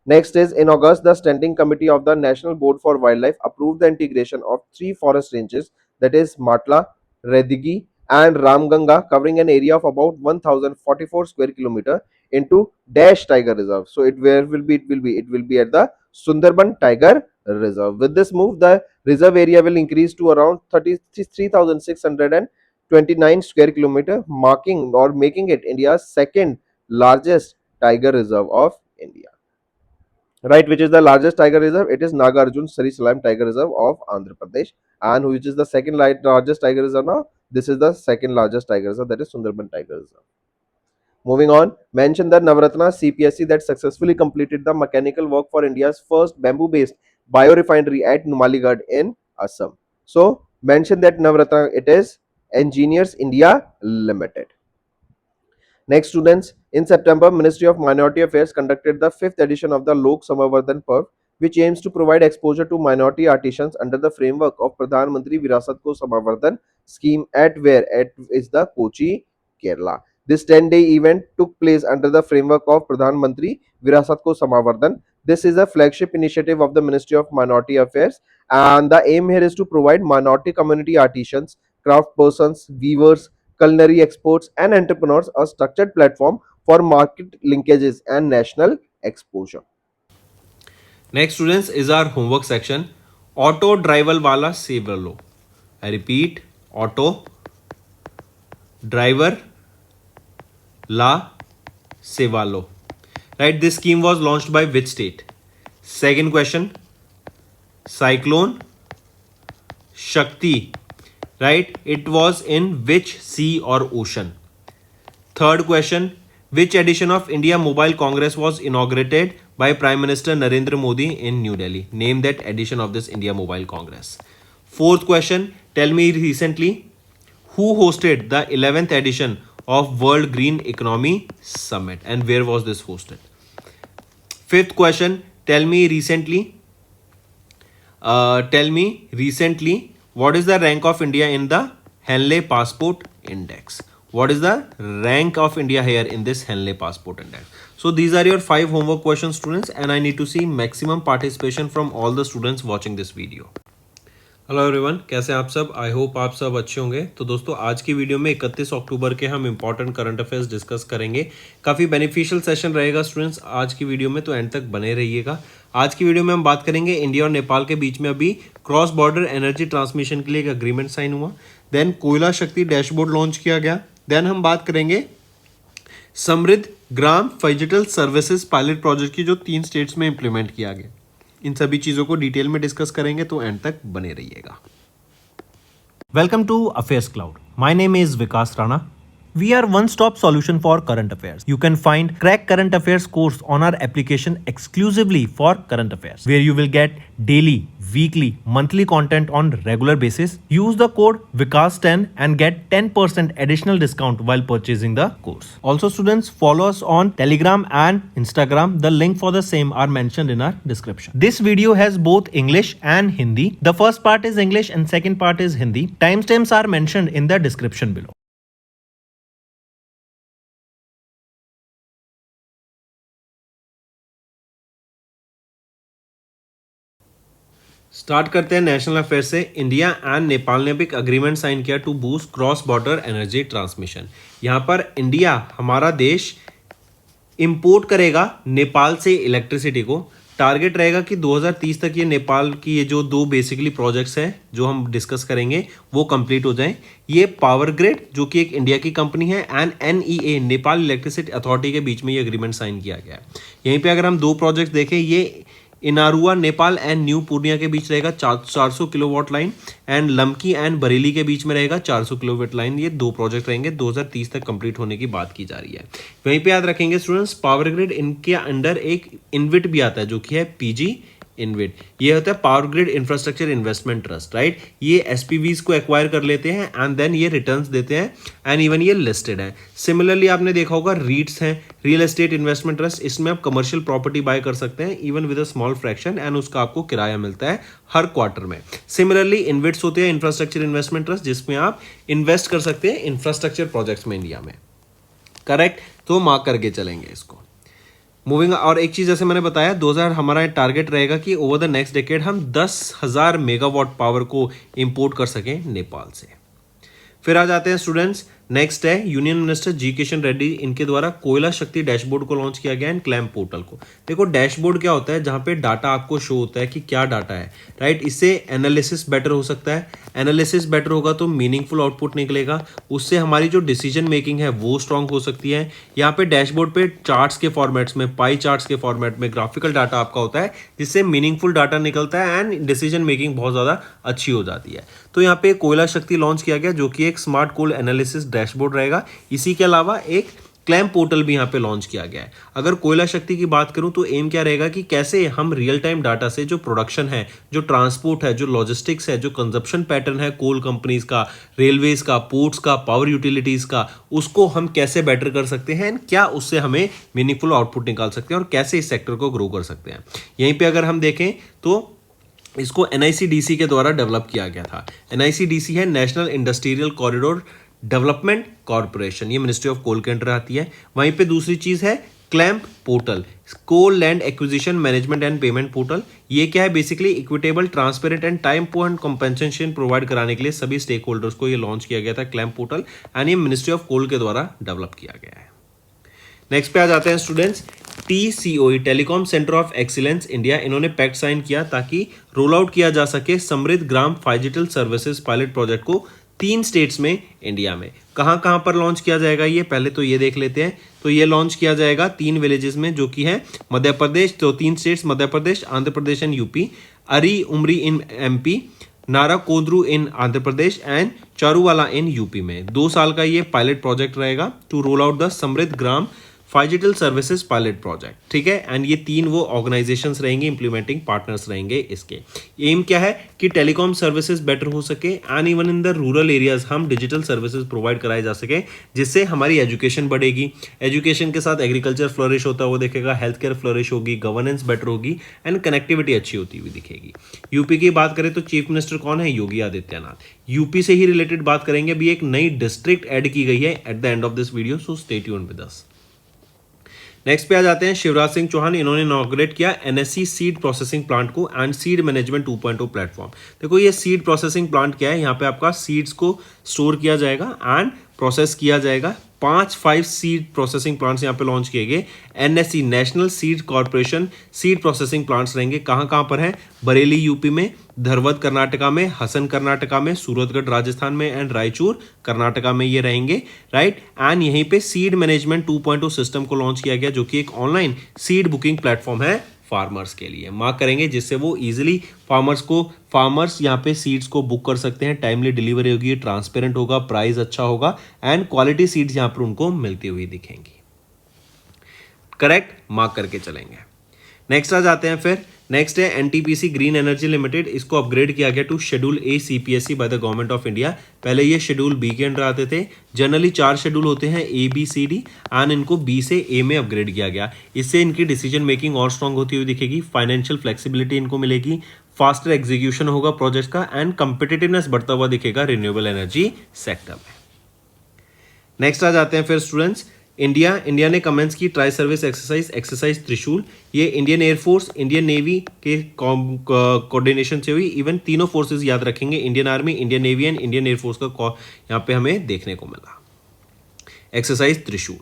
A: Next is, in August, the Standing Committee of the National Board for Wildlife approved the integration of three forest ranges, that is Matla, Redigi, and Ramganga, covering an area of about 1044 square kilometer into Dash Tiger Reserve. So it where will be? It will be at the Sundarban Tiger Reserve. With this move, the Reserve area will increase to around 33,629 square kilometer, marking or making it India's second largest tiger reserve of India. Right, which is the largest tiger reserve? It is Nagarjun Sarisalam Tiger Reserve of Andhra Pradesh. And which is the second largest tiger reserve now? This is the second largest tiger reserve, that is Sundarban Tiger Reserve. Moving on, mention the Navratna CPSC that successfully completed the mechanical work for India's first bamboo-based biorefinery at Numaligarh in Assam. So, mention that Navratna, it is Engineers India Limited. Next, students, in September, Ministry of Minority Affairs conducted the 5th edition of the Lok Samavardhan Parv, which aims to provide exposure to minority artisans under the framework of Pradhan Mantri Virasat Ko Samavardhan scheme at where at is the Kochi, Kerala. This 10-day event took place under the framework of Pradhan Mantri Virasat Ko Samavardhan. This is a flagship initiative of the Ministry of Minority Affairs, and the aim here is to provide minority community artisans, craft persons, weavers, culinary exports, and entrepreneurs a structured platform for market linkages and national exposure.
B: Next, students, is our homework section. Auto driver wala सेवा लो. I repeat, auto driver la सेवा लो. Right, this scheme was launched by which state? Second question, cyclone Shakti. Right, it was in which sea or ocean? Third question, which edition of India Mobile Congress was inaugurated by Prime Minister Narendra Modi in New Delhi? Name that edition of this India Mobile Congress. Fourth question, tell me recently who hosted the 11th edition of World Green Economy Summit and where was this hosted? Fifth question, tell me recently what is the rank of India in the Henley Passport Index? What is the rank of India here in this Henley Passport Index? So these are your 5 homework questions, students, and I need to see maximum participation from all the students watching this video. Hello everyone, कैसे हैं आप सब? I hope आप सब अच्छे होंगे। तो दोस्तों, आज की वीडियो में 31 अक्टूबर के हम इंपॉर्टेंट करंट अफेयर्स डिस्कस करेंगे। काफ़ी बेनिफिशियल सेशन रहेगा स्टूडेंट्स आज की वीडियो में, तो एंड तक बने रहिएगा। आज की वीडियो में हम बात करेंगे इंडिया और नेपाल के बीच में अभी क्रॉस बॉर्डर एनर्जी ट्रांसमिशन के लिए एक अग्रीमेंट साइन हुआ। देन कोयला शक्ति डैशबोर्ड लॉन्च किया गया। देन हम बात करेंगे समृद्ध ग्राम डिजिटल सर्विसेज पायलट प्रोजेक्ट की जो 3 स्टेट्स में इंप्लीमेंट किया गया। इन सभी चीजों को डिटेल में डिस्कस करेंगे, तो एंड तक बने रहिएगा। Welcome to affairs cloud. My name is Vikas Rana. We are one-stop solution for current affairs. You can find Crack Current Affairs course on our application exclusively for current affairs, where you will get daily, weekly, monthly content on regular basis. Use the code VIKAS10 and get 10% additional discount while purchasing the course. Also, students, follow us on Telegram and Instagram. The link for the same are mentioned in our description. This video has both English and Hindi. The first part is English and second part is Hindi. Timestamps are mentioned in the description below. Start करते हैं national affair से। India and Nepal ने भी एक agreement sign किया to boost cross border energy transmission. यहाँ पर India, हमारा देश, इंपोर्ट करेगा नेपाल से इलेक्ट्रिसिटी को। टारगेट रहेगा कि 2030 तक ये नेपाल की ये जो 2 बेसिकली प्रोजेक्ट्स हैं जो हम डिस्कस करेंगे वो कंप्लीट हो जाएं। ये पावर ग्रिड जो कि एक इंडिया की कंपनी है and NEA Nepal electricity authority के बीच में ये अग्रीमेंट साइन किया गया है। यहीं पे अगर हम 2 प्रोजेक्ट देखें, ये इनारुआ नेपाल एंड न्यू पूर्णिया के बीच रहेगा 400 kilowatt line and Lamki and Bareilly के बीच में रहेगा 400 किलोवाट लाइन। ये 2 प्रोजेक्ट रहेंगे, 2030 तक कंप्लीट होने की बात की जा रही है। वहीं पे याद रखेंगे स्टूडेंट्स, पावर ग्रिड इनके अंडर एक इनविट भी आता है जो कि है PG इनविट। ये होता है power grid infrastructure investment trust, right. ये SPVs को एक्वायर कर लेते हैं एंड देन ये रिटर्न्स देते हैं एंड इवन ये लिस्टेड है। सिमिलरली आपने देखा होगा रीट्स हैं, रियल एस्टेट इन्वेस्टमेंट ट्रस्ट। इसमें आप कमर्शियल प्रॉपर्टी बाय कर सकते हैं even with a small fraction and उसका आपको किराया मिलता है हर क्वार्टर में। सिमिलरली इन्विट्स होते हैं इंफ्रास्ट्रक्चर इन्वेस्टमेंट ट्रस्ट, जिसमें आप इन्वेस्ट कर सकते हैं इंफ्रास्ट्रक्चर प्रोजेक्ट्स में इंडिया में। करेक्ट, तो मार्क करके चलेंगे इसको। मूविंग, और एक चीज जैसे मैंने बताया 2000 हमारा टारगेट रहेगा कि ओवर द नेक्स्ट डेकेड हम 10,000 मेगावाट पावर को इंपोर्ट कर सकें नेपाल से। फिर आ जाते हैं स्टूडेंट्स नेक्स्ट है यूनियन मिनिस्टर जी किशन रेड्डी, इनके द्वारा कोयला शक्ति डैशबोर्ड को लॉन्च किया गया है एंड क्लैम पोर्टल को। देखो डैशबोर्ड क्या होता है, जहां पे डाटा आपको शो होता है कि क्या डाटा है, राइट। इससे एनालिसिस बेटर हो सकता है, एनालिसिस बेटर होगा तो मीनिंगफुल आउटपुट निकलेगा, उससे हमारी जो डिसीजन मेकिंग है वो स्ट्रांग हो सकती है। यहाँ पे डैशबोर्ड पे चार्ट्स के फॉर्मेट्स में, पाई चार्ट्स के फॉर्मेट में ग्राफिकल डाटा आपका होता है, जिससे मीनिंगफुल डाटा निकलता है एंड डिसीजन मेकिंग बहुत ज़्यादा अच्छी हो जाती है। तो यहाँ पे कोयला शक्ति लॉन्च किया गया जो कि एक स्मार्ट कोल एनालिसिस डैशबोर्ड रहेगा। इसी के अलावा एक क्लैम पोर्टल भी यहाँ पे लॉन्च किया गया है। अगर कोयला शक्ति की बात करूं तो एम क्या रहेगा कि कैसे हम रियल टाइम डाटा से जो प्रोडक्शन है, जो ट्रांसपोर्ट है, जो लॉजिस्टिक्स है, जो कंजप्शन पैटर्न है कोल कंपनीज का, रेलवेज का, पोर्ट्स का, पावर यूटिलिटीज का, उसको हम कैसे बेटर कर सकते हैं एंड क्या उससे हमें मीनिंगफुल आउटपुट निकाल सकते हैं और कैसे इस सेक्टर को ग्रो कर सकते हैं। यहीं पर अगर हम देखें तो इसको NICDC के द्वारा डेवलप किया गया था। NICDC है national industrial corridor development corporation, ये मिनिस्ट्री ऑफ कोल के अंडर आती है। वहीं पे दूसरी चीज है clamp portal, coal land acquisition management and payment portal. ये क्या है, basically equitable, transparent and time and compensation provide कराने के लिए सभी स्टेक होल्डर्स को ये लॉन्च किया गया था क्लैम्प पोर्टल, एंड ये मिनिस्ट्री ऑफ कोल के द्वारा डेवलप किया गया है। नेक्स्ट पे आ जाते हैं students, TCOE telecom centre of excellence India, इन्होंने पैक्ट साइन किया ताकि रोल आउट किया जा सके समृद्ध ग्राम फाइजिटल सर्विसेज पायलट प्रोजेक्ट को 3 स्टेट्स में इंडिया में। कहां कहां पर लॉन्च किया जाएगा ये पहले तो ये देख लेते हैं। तो ये लॉन्च किया जाएगा 3 विलेजेस में जो कि है मध्य प्रदेश, तो 3 states Madhya Pradesh, Andhra Pradesh and UP, अरी उमरी इन MP, नारा कोद्रू इन Andhra Pradesh and चारूवाला in UP में। 2 साल का ये पायलट प्रोजेक्ट रहेगा टू रोल आउट द समृद्ध ग्राम फाइजिटल सर्विसेज पायलट प्रोजेक्ट, ठीक है। एंड ये 3 वो ऑर्गेनाइजेशंस रहेंगे, इंप्लीमेंटिंग पार्टनर्स रहेंगे इसके। एम क्या है कि टेलीकॉम सर्विसेज बेटर हो सके and even in the rural areas हम डिजिटल सर्विसेज प्रोवाइड कराए जा सके, जिससे हमारी एजुकेशन बढ़ेगी, एजुकेशन के साथ एग्रीकल्चर फ्लोरिश होता हुआ दिखेगा, हेल्थ केयर फ्लोरिश होगी, गवर्नेंस बेटर होगी एंड कनेक्टिविटी अच्छी होती हुई दिखेगी। यूपी की बात करें तो चीफ मिनिस्टर कौन है, योगी आदित्यनाथ। यूपी से ही रिलेटेड बात करेंगे, अभी एक नई डिस्ट्रिक्ट ऐड की गई है at the end of this video, so stay tuned with us. Next पे आ जाते हैं शिवराज सिंह चौहान, इन्होंने इनॉग्रेट किया NSC सीड प्रोसेसिंग प्लांट को एंड सीड मैनेजमेंट 2.0 प्लेटफॉर्म। देखो ये सीड प्रोसेसिंग प्लांट क्या है, यहाँ पे आपका सीड्स को स्टोर किया जाएगा एंड प्रोसेस किया जाएगा। 5 सीड प्रोसेसिंग प्लांट्स यहाँ पे लॉन्च किए गए। NSC national seed corporation seed processing plants रहेंगे, कहाँ कहाँ पर हैं, बरेली यूपी में, धरवद कर्नाटका में, हसन कर्नाटका में, सूरतगढ़ राजस्थान में एंड रायचूर कर्नाटका में ये रहेंगे, राइट। एंड यहीं पे सीड मैनेजमेंट 2.0 सिस्टम को लॉन्च किया गया जो कि एक ऑनलाइन सीड बुकिंग प्लेटफॉर्म है फार्मर्स के लिए, मार्क करेंगे, जिससे वो इजीली फार्मर्स यहाँ पे सीड्स को बुक कर सकते हैं, टाइमली डिलीवरी होगी, ट्रांसपेरेंट होगा, प्राइस अच्छा होगा एंड क्वालिटी सीड्स यहाँ पर उनको मिलती हुई दिखेंगी। करेक्ट, मार्क करके चलेंगे। नेक्स्ट आ जाते हैं फिर, नेक्स्ट है NTPC ग्रीन एनर्जी लिमिटेड, इसको अपग्रेड किया गया to schedule A CPSE by the government of India. पहले ये शेड्यूल B के अंडर आते थे। जनरली 4 शेड्यूल होते हैं A B C D and इनको B से A में अपग्रेड किया गया। इससे इनकी डिसीजन मेकिंग और स्ट्रांग होती हुई दिखेगी, फाइनेंशियल फ्लेक्सिबिलिटी इनको मिलेगी, फास्टर एग्जीक्यूशन होगा प्रोजेक्ट का एंड कंपिटिटिवनेस बढ़ता हुआ दिखेगा रिन्यूएबल एनर्जी सेक्टर में। नेक्स्ट आ जाते हैं फिर स्टूडेंट्स, इंडिया ने कमेंस की ट्राई सर्विस एक्सरसाइज त्रिशूल। ये इंडियन एयरफोर्स, इंडियन नेवी के कोऑर्डिनेशन से हुई। इवन तीनों फोर्सेस याद रखेंगे, Indian army, Indian navy and Indian air force का यहाँ पे हमें देखने को मिला एक्सरसाइज त्रिशूल।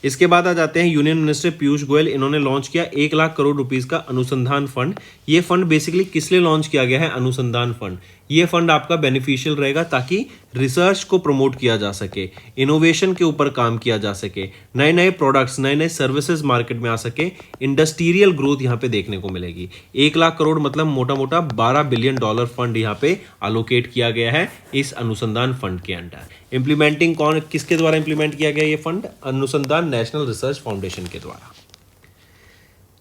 B: इसके बाद आ जाते हैं यूनियन मिनिस्टर पीयूष गोयल, इन्होंने लॉन्च किया 1 लाख करोड़ रुपीस का अनुसंधान फंड। ये फंड बेसिकली किस लिए लॉन्च किया गया है, अनुसंधान फंड। ये फंड आपका बेनिफिशियल रहेगा ताकि रिसर्च को प्रमोट किया जा सके, इनोवेशन के ऊपर काम किया जा सके, नए नए प्रोडक्ट्स, नए नए सर्विसेज मार्केट में आ सके, इंडस्ट्रियल ग्रोथ यहाँ पे देखने को मिलेगी। 1 लाख करोड़ मतलब मोटा मोटा $12 बिलियन फंड यहाँ पे अलोकेट किया गया है इस अनुसंधान फंड के अंडर। इंप्लीमेंटिंग किसके द्वारा इंप्लीमेंट किया गया ये फंड, अनुसंधान नेशनल रिसर्च फाउंडेशन के द्वारा।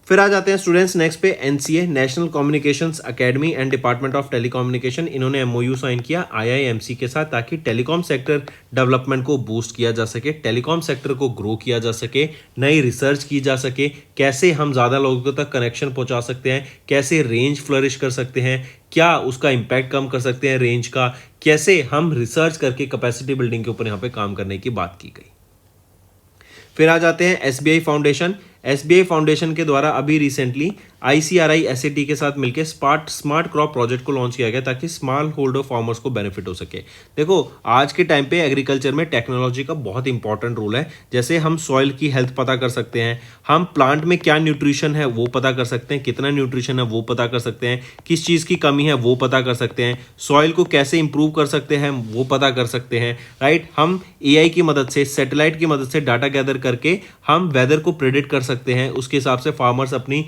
B: फिर आ जाते हैं स्टूडेंट्स नेक्स्ट पे, NCA national communications academy and department of telecommunication, इन्होंने MOU साइन किया IIMC के साथ ताकि टेलीकॉम सेक्टर डेवलपमेंट को बूस्ट किया जा सके, टेलीकॉम सेक्टर को ग्रो किया जा सके, नई रिसर्च की जा सके, कैसे हम ज़्यादा लोगों तक कनेक्शन पहुंचा सकते हैं, कैसे रेंज फ्लरिश कर सकते हैं, क्या उसका इम्पैक्ट कम कर सकते हैं रेंज का, कैसे हम रिसर्च करके कैपेसिटी बिल्डिंग के ऊपर यहाँ पे काम करने की बात की गई। फिर आ जाते हैं SBI फाउंडेशन। SBI फाउंडेशन के द्वारा अभी रिसेंटली ICRI SAT के साथ मिलकर स्मार्ट क्रॉप प्रोजेक्ट को लॉन्च किया गया ताकि स्मॉल होल्डर फार्मर्स को बेनिफिट हो सके। देखो आज के टाइम पे एग्रीकल्चर में टेक्नोलॉजी का बहुत इंपॉर्टेंट रोल है। जैसे हम सॉइल की हेल्थ पता कर सकते हैं, हम प्लांट में क्या न्यूट्रिशन है वो पता कर सकते हैं, कितना न्यूट्रिशन है वो पता कर सकते हैं, किस चीज़ की कमी है वो पता कर सकते हैं, सॉइल को कैसे इंप्रूव कर सकते हैं वो पता कर सकते हैं, राइट। हम AI की मदद से, सैटेलाइट की मदद से डाटा गैदर करके हम वेदर को प्रेडिक्ट कर सकते हैं, उसके हिसाब से फार्मर्स अपनी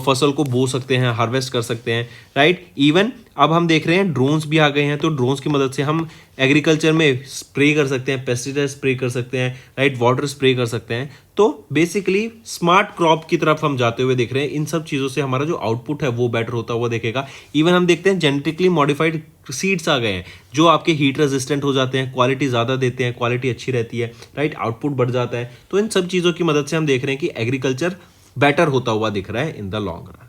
B: फसल को बो सकते हैं, हार्वेस्ट कर सकते हैं, राइट। इवन अब हम देख रहे हैं ड्रोन्स भी आ गए हैं, तो ड्रोन्स की मदद से हम एग्रीकल्चर में स्प्रे कर सकते हैं, पेस्टिसाइड स्प्रे कर सकते हैं, राइट, वाटर स्प्रे कर सकते हैं। तो बेसिकली स्मार्ट क्रॉप की तरफ हम जाते हुए देख रहे हैं। इन सब चीज़ों से हमारा जो आउटपुट है वो बेटर होता हुआ देखेगा। इवन हम देखते हैं जेनेटिकली मॉडिफाइड सीड्स आ गए हैं जो आपके हीट रेजिस्टेंट हो जाते हैं, क्वालिटी ज़्यादा देते हैं, क्वालिटी अच्छी रहती है, राइट, आउटपुट बढ़ जाता है। तो इन सब चीज़ों की मदद से हम देख रहे हैं कि एग्रीकल्चर बेटर होता हुआ दिख रहा है इन द लॉन्ग रन।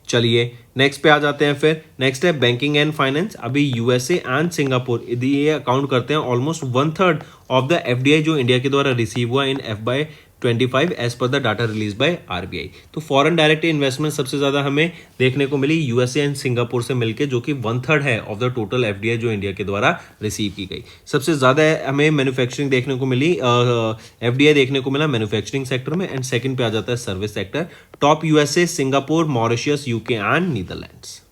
B: चलिए नेक्स्ट पे आ जाते हैं। फिर नेक्स्ट है बैंकिंग एंड फाइनेंस। अभी USA एंड सिंगापुर यदि ये अकाउंट करते हैं ऑलमोस्ट 1/3 ऑफ द FDI जो इंडिया के द्वारा रिसीव हुआ इन FY25 एज पर the data release by RBI। तो फॉरेन डायरेक्ट इन्वेस्टमेंट सबसे ज़्यादा हमें देखने को मिली USA एंड सिंगापुर से मिलके, जो कि 1/3 है ऑफ द टोटल FDI जो इंडिया के द्वारा रिसीव की गई। सबसे ज़्यादा हमें मैन्युफैक्चरिंग देखने को मिली, FDI देखने को मिला मैन्युफैक्चरिंग सेक्टर में, एंड सेकंड पे आ जाता है service sector. Top USA, Singapore, Mauritius, UK and Netherlands.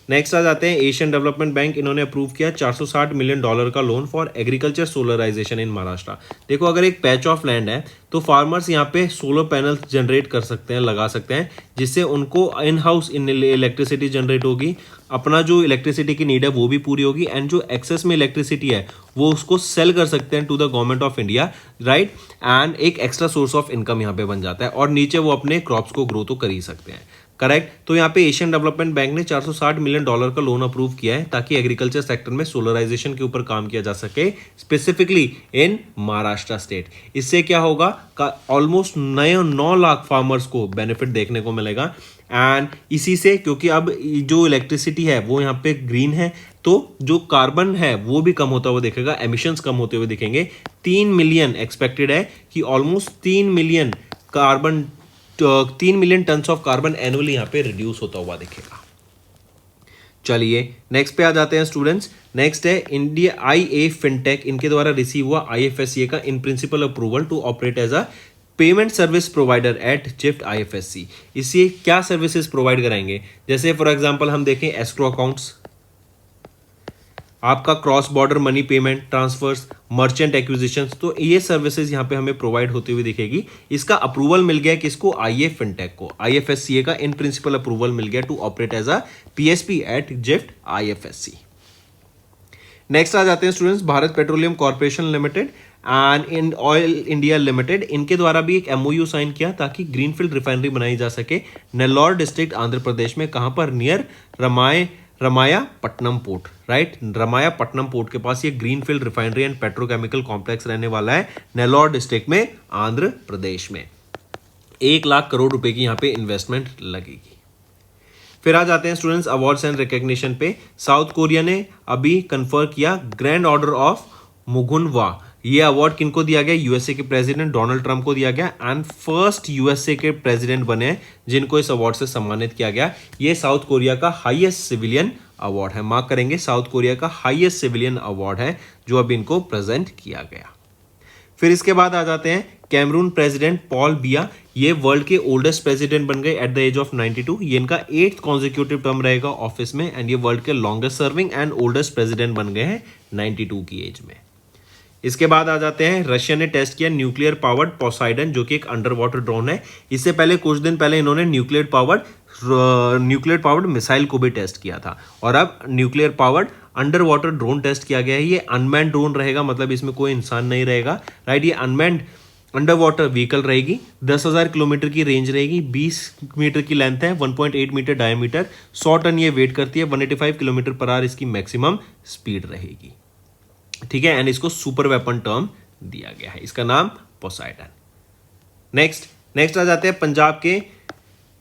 B: Next आ जाते हैं एशियन डेवलपमेंट बैंक। इन्होंने अप्रूव किया $460 मिलियन का loan for agriculture solarisation in Maharashtra. देखो अगर एक पैच ऑफ लैंड है तो फार्मर्स यहाँ पे सोलर पैनल जनरेट कर सकते हैं, लगा सकते हैं, जिससे उनको इन हाउस इलेक्ट्रिसिटी जनरेट होगी, अपना जो इलेक्ट्रिसिटी की नीड है वो भी पूरी होगी, एंड जो एक्सेस में इलेक्ट्रिसिटी है वो उसको सेल कर सकते हैं to the government of India, right, and एक एक्स्ट्रा सोर्स ऑफ इनकम यहाँ पे बन जाता है, और नीचे वो अपने क्रॉप्स को ग्रो तो कर ही सकते हैं, करेक्ट। तो यहाँ पे एशियन डेवलपमेंट बैंक ने $460 मिलियन का लोन अप्रूव किया है ताकि एग्रीकल्चर सेक्टर में सोलराइजेशन के ऊपर काम किया जा सके, स्पेसिफिकली इन महाराष्ट्र स्टेट। इससे क्या होगा, ऑलमोस्ट 9 लाख फार्मर्स को बेनिफिट देखने को मिलेगा। एंड इसी से, क्योंकि अब जो इलेक्ट्रिसिटी है वो यहाँ पे ग्रीन है, तो जो कार्बन है वो भी कम होता हुआ दिखेगा, एमिशंस कम होते हुए दिखेंगे। 3 मिलियन एक्सपेक्टेड है कि almost 3 million tons of carbon annually यहाँ पे रिड्यूस होता हुआ दिखेगा। चलिए नेक्स्ट पे आ जाते हैं स्टूडेंट्स। नेक्स्ट है इंडिया IA फिनटेक, इनके द्वारा रिसीव हुआ IFSC का in principle approval to operate as a payment service provider at gift IFSC। इससे क्या सर्विसेज प्रोवाइड कराएंगे, जैसे फॉर एग्जांपल हम देखें एस्क्रो अकाउंट्स, आपका cross border money payment transfers, merchant acquisition, तो ये सर्विसेज यहाँ पे हमें प्रोवाइड होती हुई दिखेगी। इसका अप्रूवल मिल गया किसको, IA फिनटेक को। IFSC का इन प्रिंसिपल अप्रूवल मिल गया to operate as a PSP at gift IFSC। Next आ जाते हैं students Bharat Petroleum Corporation Limited and in Oil India Limited, इनके द्वारा भी एक MOU साइन किया ताकि ग्रीनफील्ड रिफाइनरी बनाई जा सके नेल्लौर डिस्ट्रिक्ट आंध्र प्रदेश में। कहां पर, नियर रमायापट्टनम पोर्ट, राइट, रमायापट्टनम पोर्ट के पास ये greenfield refinery and petrochemical complex रहने वाला है नेल्लौर डिस्ट्रिक्ट में आंध्र प्रदेश में। 1 लाख करोड़ रुपए की यहाँ पे इन्वेस्टमेंट लगेगी। फिर आ जाते हैं स्टूडेंट्स अवार्ड्स एंड रिकॉग्निशन पे। साउथ कोरिया ने अभी कन्फर्म किया ग्रैंड ऑर्डर ऑफ मुगुनवा। ये अवार्ड किनको दिया गया, USA के प्रेसिडेंट डोनाल्ड ट्रंप को दिया गया, एंड फर्स्ट USA के प्रेसिडेंट बने जिनको इस अवार्ड से सम्मानित किया गया। ये साउथ कोरिया का हाईएस्ट सिविलियन अवार्ड है, मार्क करेंगे, साउथ कोरिया का हाईएस्ट सिविलियन अवार्ड है जो अब इनको प्रेजेंट किया गया। फिर इसके बाद आ जाते हैं कैमरून प्रेसिडेंट पॉल बिया। ये वर्ल्ड के ओल्डेस्ट प्रेसिडेंट बन गए एट द एज ऑफ 92। ये इनका 8th कॉन्जिक्यूटिव टर्म रहेगा ऑफिस में, एंड ये वर्ल्ड के longest serving and oldest president बन गए हैं 92 की एज में। इसके बाद आ जाते हैं रशिया ने टेस्ट किया न्यूक्लियर पावर्ड पोसाइडन, जो कि एक अंडर वाटर ड्रोन है। इससे पहले कुछ दिन पहले इन्होंने न्यूक्लियर पावर्ड मिसाइल को भी टेस्ट किया था, और अब nuclear powered underwater drone test किया गया है। ये अनमैन्ड ड्रोन रहेगा, मतलब इसमें कोई इंसान नहीं रहेगा, राइट। ये अनमैन्ड अंडर वाटर व्हीकल रहेगी, 10,000 किलोमीटर की रेंज रहेगी, 20 मीटर की लेंथ है, 1.8 मीटर डायमीटर, 100 टन ये वेट करती है, 185 किलोमीटर पर आवर इसकी मैक्सिमम स्पीड रहेगी, ठीक है। एंड इसको सुपर वेपन टर्म दिया गया है, इसका नाम पोसाइडन। नेक्स्ट आ जाते हैं पंजाब के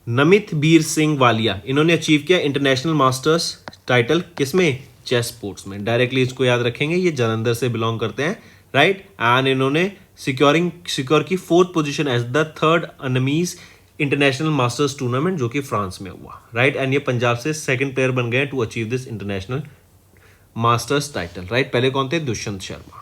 B: नमित बीर सिंह वालिया। इन्होंने अचीव किया इंटरनेशनल मास्टर्स टाइटल, किसमें, चेस स्पोर्ट्स में। डायरेक्टली इसको याद रखेंगे, ये जालंधर से बिलोंग करते हैं, राइट, एंड इन्होंने सिक्योर की 4th position as the 3rd Annemasse International Masters tournament जो कि फ्रांस में हुआ, राइट, एंड ये पंजाब से 2nd प्लेयर बन गए to achieve this international masters title, right. पहले कौन थे? Dushyant Sharma.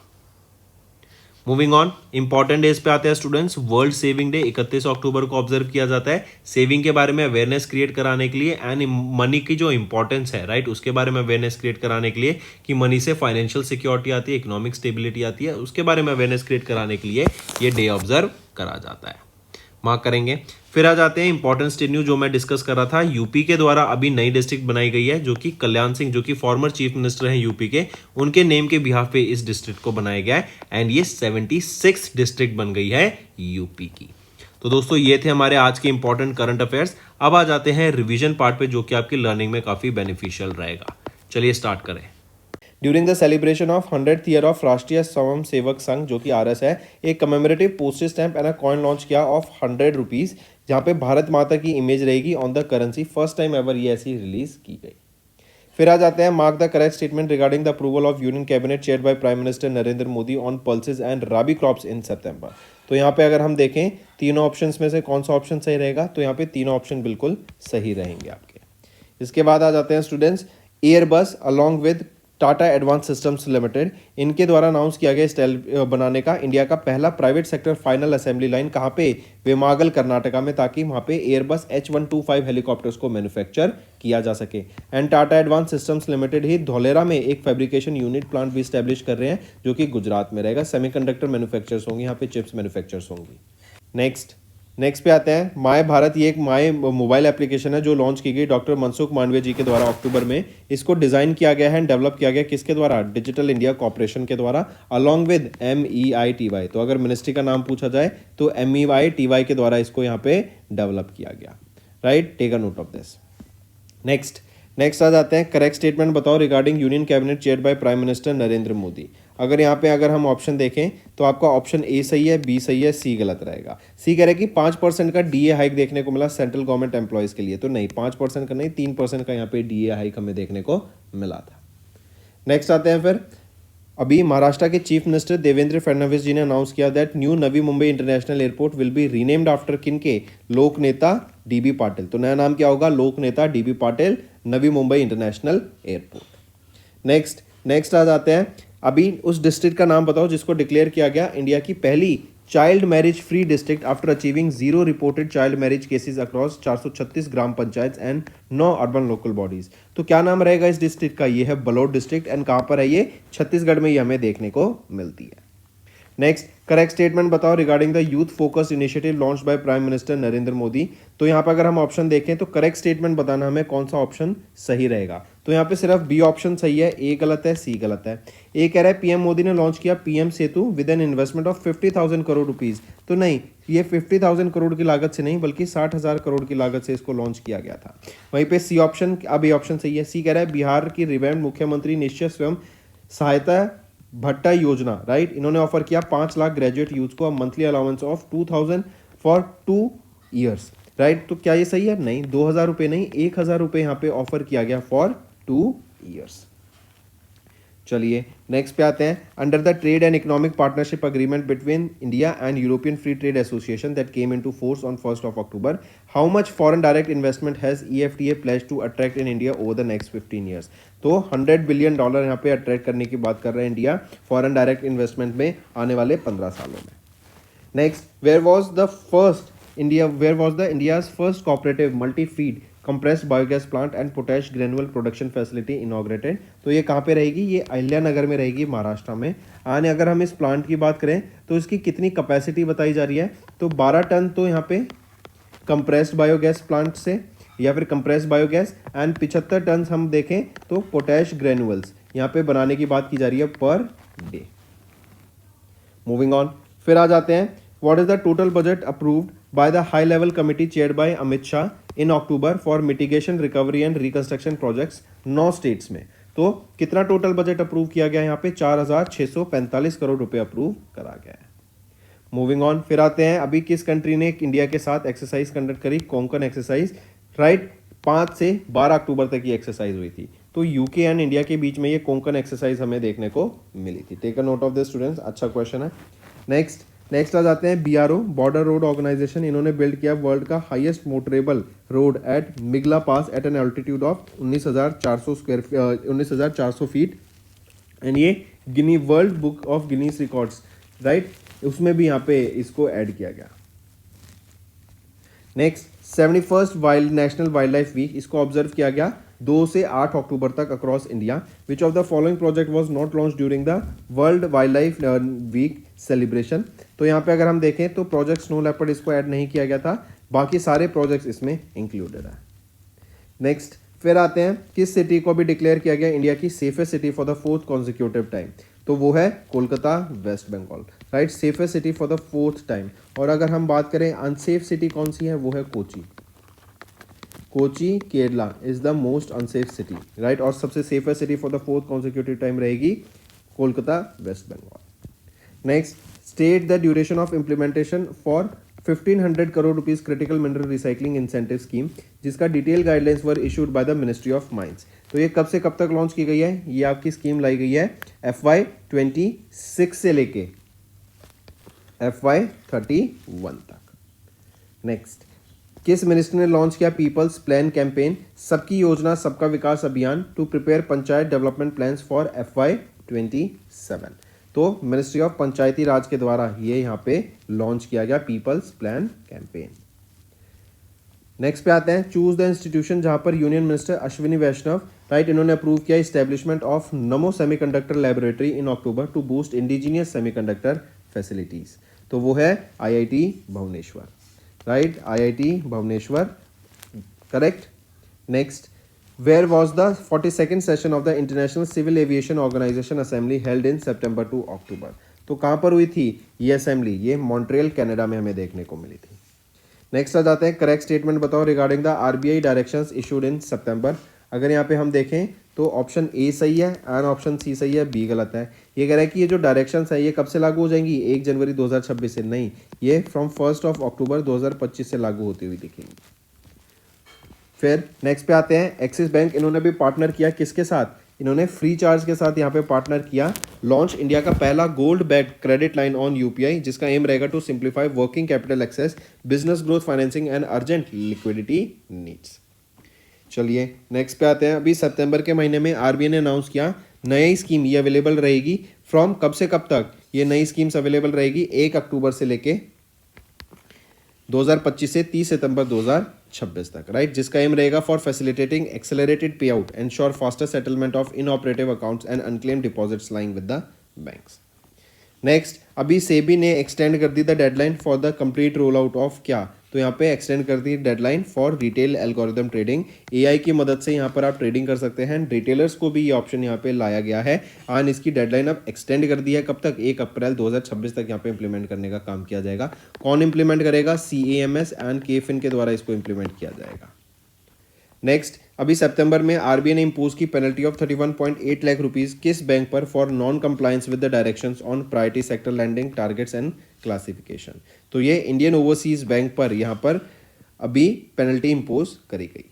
B: Moving on, important days पे आते हैं स्टूडेंट्स। वर्ल्ड सेविंग डे 31 अक्टूबर को ऑब्जर्व किया जाता है सेविंग के बारे में अवेयरनेस क्रिएट कराने के लिए एंड मनी की जो इंपॉर्टेंस है, राइट, उसके बारे में अवेयरनेस क्रिएट कराने के लिए कि मनी से फाइनेंशियल सिक्योरिटी आती है, इकोनॉमिक स्टेबिलिटी आती है, उसके बारे में अवेयरनेस क्रिएट कराने के लिए ये डे ऑब्जर्व करा जाता है, मार्क करेंगे। फिर आ जाते हैं इंपॉर्टेंट स्टेट न्यूज जो मैं डिस्कस कर रहा था। यूपी के द्वारा अभी नई डिस्ट्रिक्ट बनाई गई है जो कि कल्याण सिंह जो कि फॉर्मर चीफ मिनिस्टर हैं यूपी के, उनके नेम के बिहाफ पे इस डिस्ट्रिक्ट को बनाया गया है एंड ये 76 डिस्ट्रिक्ट बन गई है यूपी की। तो दोस्तों ये थे हमारे आज के इंपॉर्टेंट करंट अफेयर्स। अब आ जाते हैं रिवीजन पार्ट पे जो कि आपकी लर्निंग में काफी बेनिफिशियल रहेगा। चलिए स्टार्ट करें।
A: During the celebration of 100th year of राष्ट्रीय स्वयं सेवक संघ जो कि RS है, एक commemorative postage stamp and a coin launch किया ऑफ 100 रुपीज, जहाँ पे भारत माता की इमेज रहेगी on the currency. First time ever ये ऐसी रिलीज की गई। फिर आ जाते हैं mark the correct statement regarding the approval of union Cabinet chaired by Prime Minister Narendra Modi on pulses and rabi crops in September. तो यहाँ पे अगर हम देखें तीनों ऑप्शंस में से कौन सा ऑप्शन सही रहेगा, तो यहाँ पे तीनों ऑप्शन बिल्कुल सही रहेंगे आपके। इसके बाद आ जाते हैं students Airbus along with Tata Advance Systems limited, इनके द्वारा अनाउंस किया गया स्टेल बनाने का इंडिया का पहला private sector final assembly line कहाँ पे? वेमागल कर्नाटका में, ताकि वहाँ पे एयरबस H125 हेलीकॉप्टर्स को मैन्युफैक्चर किया जा सके। And Tata Advance Systems Limited ही धौलेरा में एक फैब्रिकेशन यूनिट प्लांट भी स्टैब्लिश कर रहे हैं जो कि गुजरात में रहेगा। सेमीकंडक्टर मैन्युफैक्चर्स होंगी यहाँ पे, चिप्स मैन्युफैक्चर्स होंगी। नेक्स्ट पे आते हैं माय भारत। ये एक माय मोबाइल एप्लीकेशन है जो लॉन्च की गई डॉक्टर मनसुख मांडविया जी के द्वारा अक्टूबर में। इसको डिजाइन किया गया है एंड डेवलप किया गया किसके द्वारा? डिजिटल इंडिया कॉर्पोरेशन के द्वारा अलॉन्ग विद MEITY। तो अगर मिनिस्ट्री का नाम पूछा जाए तो MEITY के द्वारा इसको यहाँ पे डेवलप किया गया, right. Take a note of this. Next आ जाते हैं करेक्ट स्टेटमेंट बताओ regarding Union Cabinet chaired by Prime Minister Narendra Modi. अगर हम ऑप्शन देखें तो आपका ऑप्शन ए सही है, बी सही है, सी गलत रहेगा। सी कह रहा है कि 5% का DA हाइक देखने को मिला सेंट्रल गवर्नमेंट एम्प्लॉयज के लिए, तो नहीं, 5% का नहीं, 3% का यहाँ पे DA हाइक हमें देखने को मिला था। नेक्स्ट आते हैं फिर अभी महाराष्ट्र के चीफ मिनिस्टर देवेंद्र फडणवीस जी ने अनाउंस किया that new Navi Mumbai international airport will be renamed after किन के? लोक नेता DB पाटिल। तो नया नाम क्या होगा? लोक नेता DB Patil Navi Mumbai international airport. Next आ जाते हैं अभी उस डिस्ट्रिक्ट का नाम बताओ जिसको डिक्लेयर किया गया इंडिया की पहली child marriage free district after achieving 0 reported child marriage cases across 436 gram panchayat and 9 urban local bodies. तो क्या नाम रहेगा इस डिस्ट्रिक्ट का? ये है बलोद डिस्ट्रिक्ट एंड कहाँ पर है ये? छत्तीसगढ़ में ये हमें देखने को मिलती है। नेक्स्ट करेक्ट स्टेटमेंट बताओ regarding the youth focused initiative launched by Prime Minister Narendra Modi. तो यहाँ पर अगर हम ऑप्शन देखें तो करेक्ट स्टेटमेंट बताना हमें कौन सा ऑप्शन सही रहेगा। तो यहाँ पे सिर्फ बी ऑप्शन सही है, ए गलत है, सी गलत है। ए कह रहा है PM मोदी ने लॉन्च किया PM Setu with an investment of 50,000 crore rupees. तो नहीं, ये 50,000 करोड़ की लागत से नहीं बल्कि 60,000 करोड़ की लागत से इसको लॉन्च किया गया था। वहीं पे सी ऑप्शन, अब ए ऑप्शन सही है। सी कह रहा है बिहार की रिवैम्ड मुख्यमंत्री निश्चय स्वयं सहायता भट्टा योजना, राइट। इन्होंने ऑफर किया 5 लाख ग्रेजुएट यूथ को monthly allowance of 2,000 for 2 years, right. तो क्या ये सही है? नहीं, 2,000 रुपये नहीं, 1,000 रुपये यहाँ पे ऑफर किया गया फॉर 2 ईयर्स। चलिए नेक्स्ट पे आते हैं under the trade and economic partnership agreement between India and European free trade association that came into force on 1st of October, how much foreign direct investment has EFTA pledge to attract in India over the next 15 years. तो $100 billion यहाँ पे attract करने की बात कर रहे हैं India foreign direct investment में आने वाले 15 सालों में। Next, where was the India's first cooperative multi feed compressed biogas plant and potash granular production facility inaugurated. तो ये कहाँ पे रहेगी? ये अहिल्यानगर में रहेगी, महाराष्ट्र में। आने अगर हम इस प्लांट की बात करें तो इसकी कितनी कैपेसिटी बताई जा रही है? तो 12 टन तो यहाँ पे कंप्रेस्ड बायोगैस प्लांट से या फिर कंप्रेस्ड बायोगैस एंड 75 टन हम देखें तो पोटैश ग्रेनुअल्स यहाँ पे बनाने की बात की जा रही है पर डे। मूविंग ऑन, फिर आ जाते हैं what is the total budget approved by the high level committee chaired by Amit Shah in October for mitigation recovery and reconstruction projects 9 states में। तो कितना टोटल बजट अप्रूव किया गया? यहाँ पे 4,645 करोड़ रुपए अप्रूव करा गया है। मूविंग ऑन, फिर आते हैं अभी किस कंट्री ने इंडिया के साथ एक्सरसाइज कंडक्ट करी? Konkan exercise, right. 5 से 12 अक्टूबर तक ये एक्सरसाइज हुई थी। तो यूके एंड इंडिया के बीच में ये कोंकण एक्सरसाइज हमें देखने को मिली थी। Take a note of this students, अच्छा क्वेश्चन है। नेक्स्ट आ जाते हैं बीआरओ, बॉर्डर रोड ऑर्गेनाइजेशन। इन्होंने बिल्ड किया वर्ल्ड का highest motorable road at Migla pass at an altitude of 19,400 feet, and ये Guinness world book of Guinness records, right, उसमें भी यहाँ पे इसको ऐड किया गया। Next 71st National wild life week, इसको ऑब्जर्व किया गया 2 से 8 अक्टूबर तक across India. Which of the following project was not launch during the world wild life week celebration. तो यहाँ पे अगर हम देखें तो प्रोजेक्ट स्नो लेपर्ड इसको ऐड नहीं किया गया था, बाकी सारे प्रोजेक्ट्स इसमें इंक्लूडेड है। नेक्स्ट फिर आते हैं किस सिटी को भी डिक्लेयर किया गया इंडिया की safest city for the 4th consecutive time, तो वो है Kolkata, West Bengal, right, safest city for the 4th time. और अगर हम बात करें अनसेफ सिटी कौन सी है, वो है Kochi. Kochi Kerala is the most unsafe city, right, और सबसे safest city for the 4th consecutive time रहेगी Kolkata, West Bengal. Next state the duration of implementation for 1500 crore rupees critical mineral recycling incentive scheme, जिसका detail guidelines were issued by the ministry of Mines. तो ये कब से कब तक लॉन्च की गई है, ये आपकी स्कीम लाई गई है FY26 से लेके FY31 तक। नेक्स्ट किस मिनिस्टर ने लॉन्च किया पीपल्स प्लान कैंपेन, सबकी योजना Sabka Vikas Abhiyan, to prepare panchayat development plans for FY27। तो मिनिस्ट्री ऑफ पंचायती राज के द्वारा ये यहाँ पे लॉन्च किया गया पीपल्स प्लान कैंपेन। नेक्स्ट पे आते हैं चूज द इंस्टीट्यूशन, जहां पर Union Minister Ashwini Vaishnaw, right, इन्होंने अप्रूव किया establishment of Namo semiconductor laboratory in October to boost indigenous semiconductor facilities. तो वो है IIT Bhubaneswar, right, IIT Bhubaneswar, correct. Next where was the 42nd session of the International Civil Aviation Organization assembly held in September to October. तो कहाँ पर हुई थी ये assembly, ये मॉन्ट्रियल कनाडा में हमें देखने को मिली थी। नेक्स्ट आ जाते हैं करेक्ट स्टेटमेंट बताओ regarding the RBI directions issued in September. अगर यहाँ पे हम देखें तो ऑप्शन ए सही है एंड ऑप्शन सी सही है, बी गलत है। ये कह रहा है कि ये जो डायरेक्शंस है ये कब से लागू हो जाएंगी, 1 जनवरी 2026 से, नहीं, ये फ्रॉम 1 अक्टूबर 2025 से लागू होती हुई दिखेंगी। फिर नेक्स्ट पे आते हैं एक्सिस बैंक, इन्होंने भी पार्टनर किया किसके साथ, इन्होंने फ्री चार्ज के साथ यहाँ पे पार्टनर किया, लॉन्च इंडिया का पहला gold backed credit line on UPI, जिसका एम रहेगा to simplify working capital access, business growth financing and urgent liquidity needs. चलिए नेक्स्ट पे आते हैं, अभी सितंबर के महीने में RBI ने अनाउंस किया नई स्कीम, ये अवेलेबल रहेगी फ्रॉम कब से कब तक, ये नई स्कीम्स अवेलेबल रहेगी 1 अक्टूबर से लेके 2025 से 30 सितंबर 2026 तक, राइट, जिसका एम रहेगा for facilitating accelerated pay out, ensure faster settlement of inoperative accounts and unclaimed deposits lying with the banks. Next अभी सेबी ने एक्सटेंड कर दी the deadline for the complete roll out of क्या, तो यहाँ पे एक्सटेंड कर दी deadline for retail algorithm trading. AI की मदद से यहाँ पर आप ट्रेडिंग कर सकते हैं, रिटेलर्स को भी ये ऑप्शन यहाँ पे लाया गया है और इसकी डेडलाइन अब एक्सटेंड कर दी है, कब तक, 1 अप्रैल 2026 तक यहाँ पे इंप्लीमेंट करने का काम किया जाएगा। कौन इंप्लीमेंट करेगा, CAMS एंड KFIN के द्वारा इसको इंप्लीमेंट किया जाएगा। नेक्स्ट अभी सितंबर में RBI ने इम्पोज की पेनल्टी ऑफ 31.8 लाख रुपीज किस बैंक पर for non compliance with the directions on priority sector lending targets and classification. तो ये इंडियन ओवरसीज बैंक पर यहाँ पर अभी पेनल्टी इम्पोज करी गई।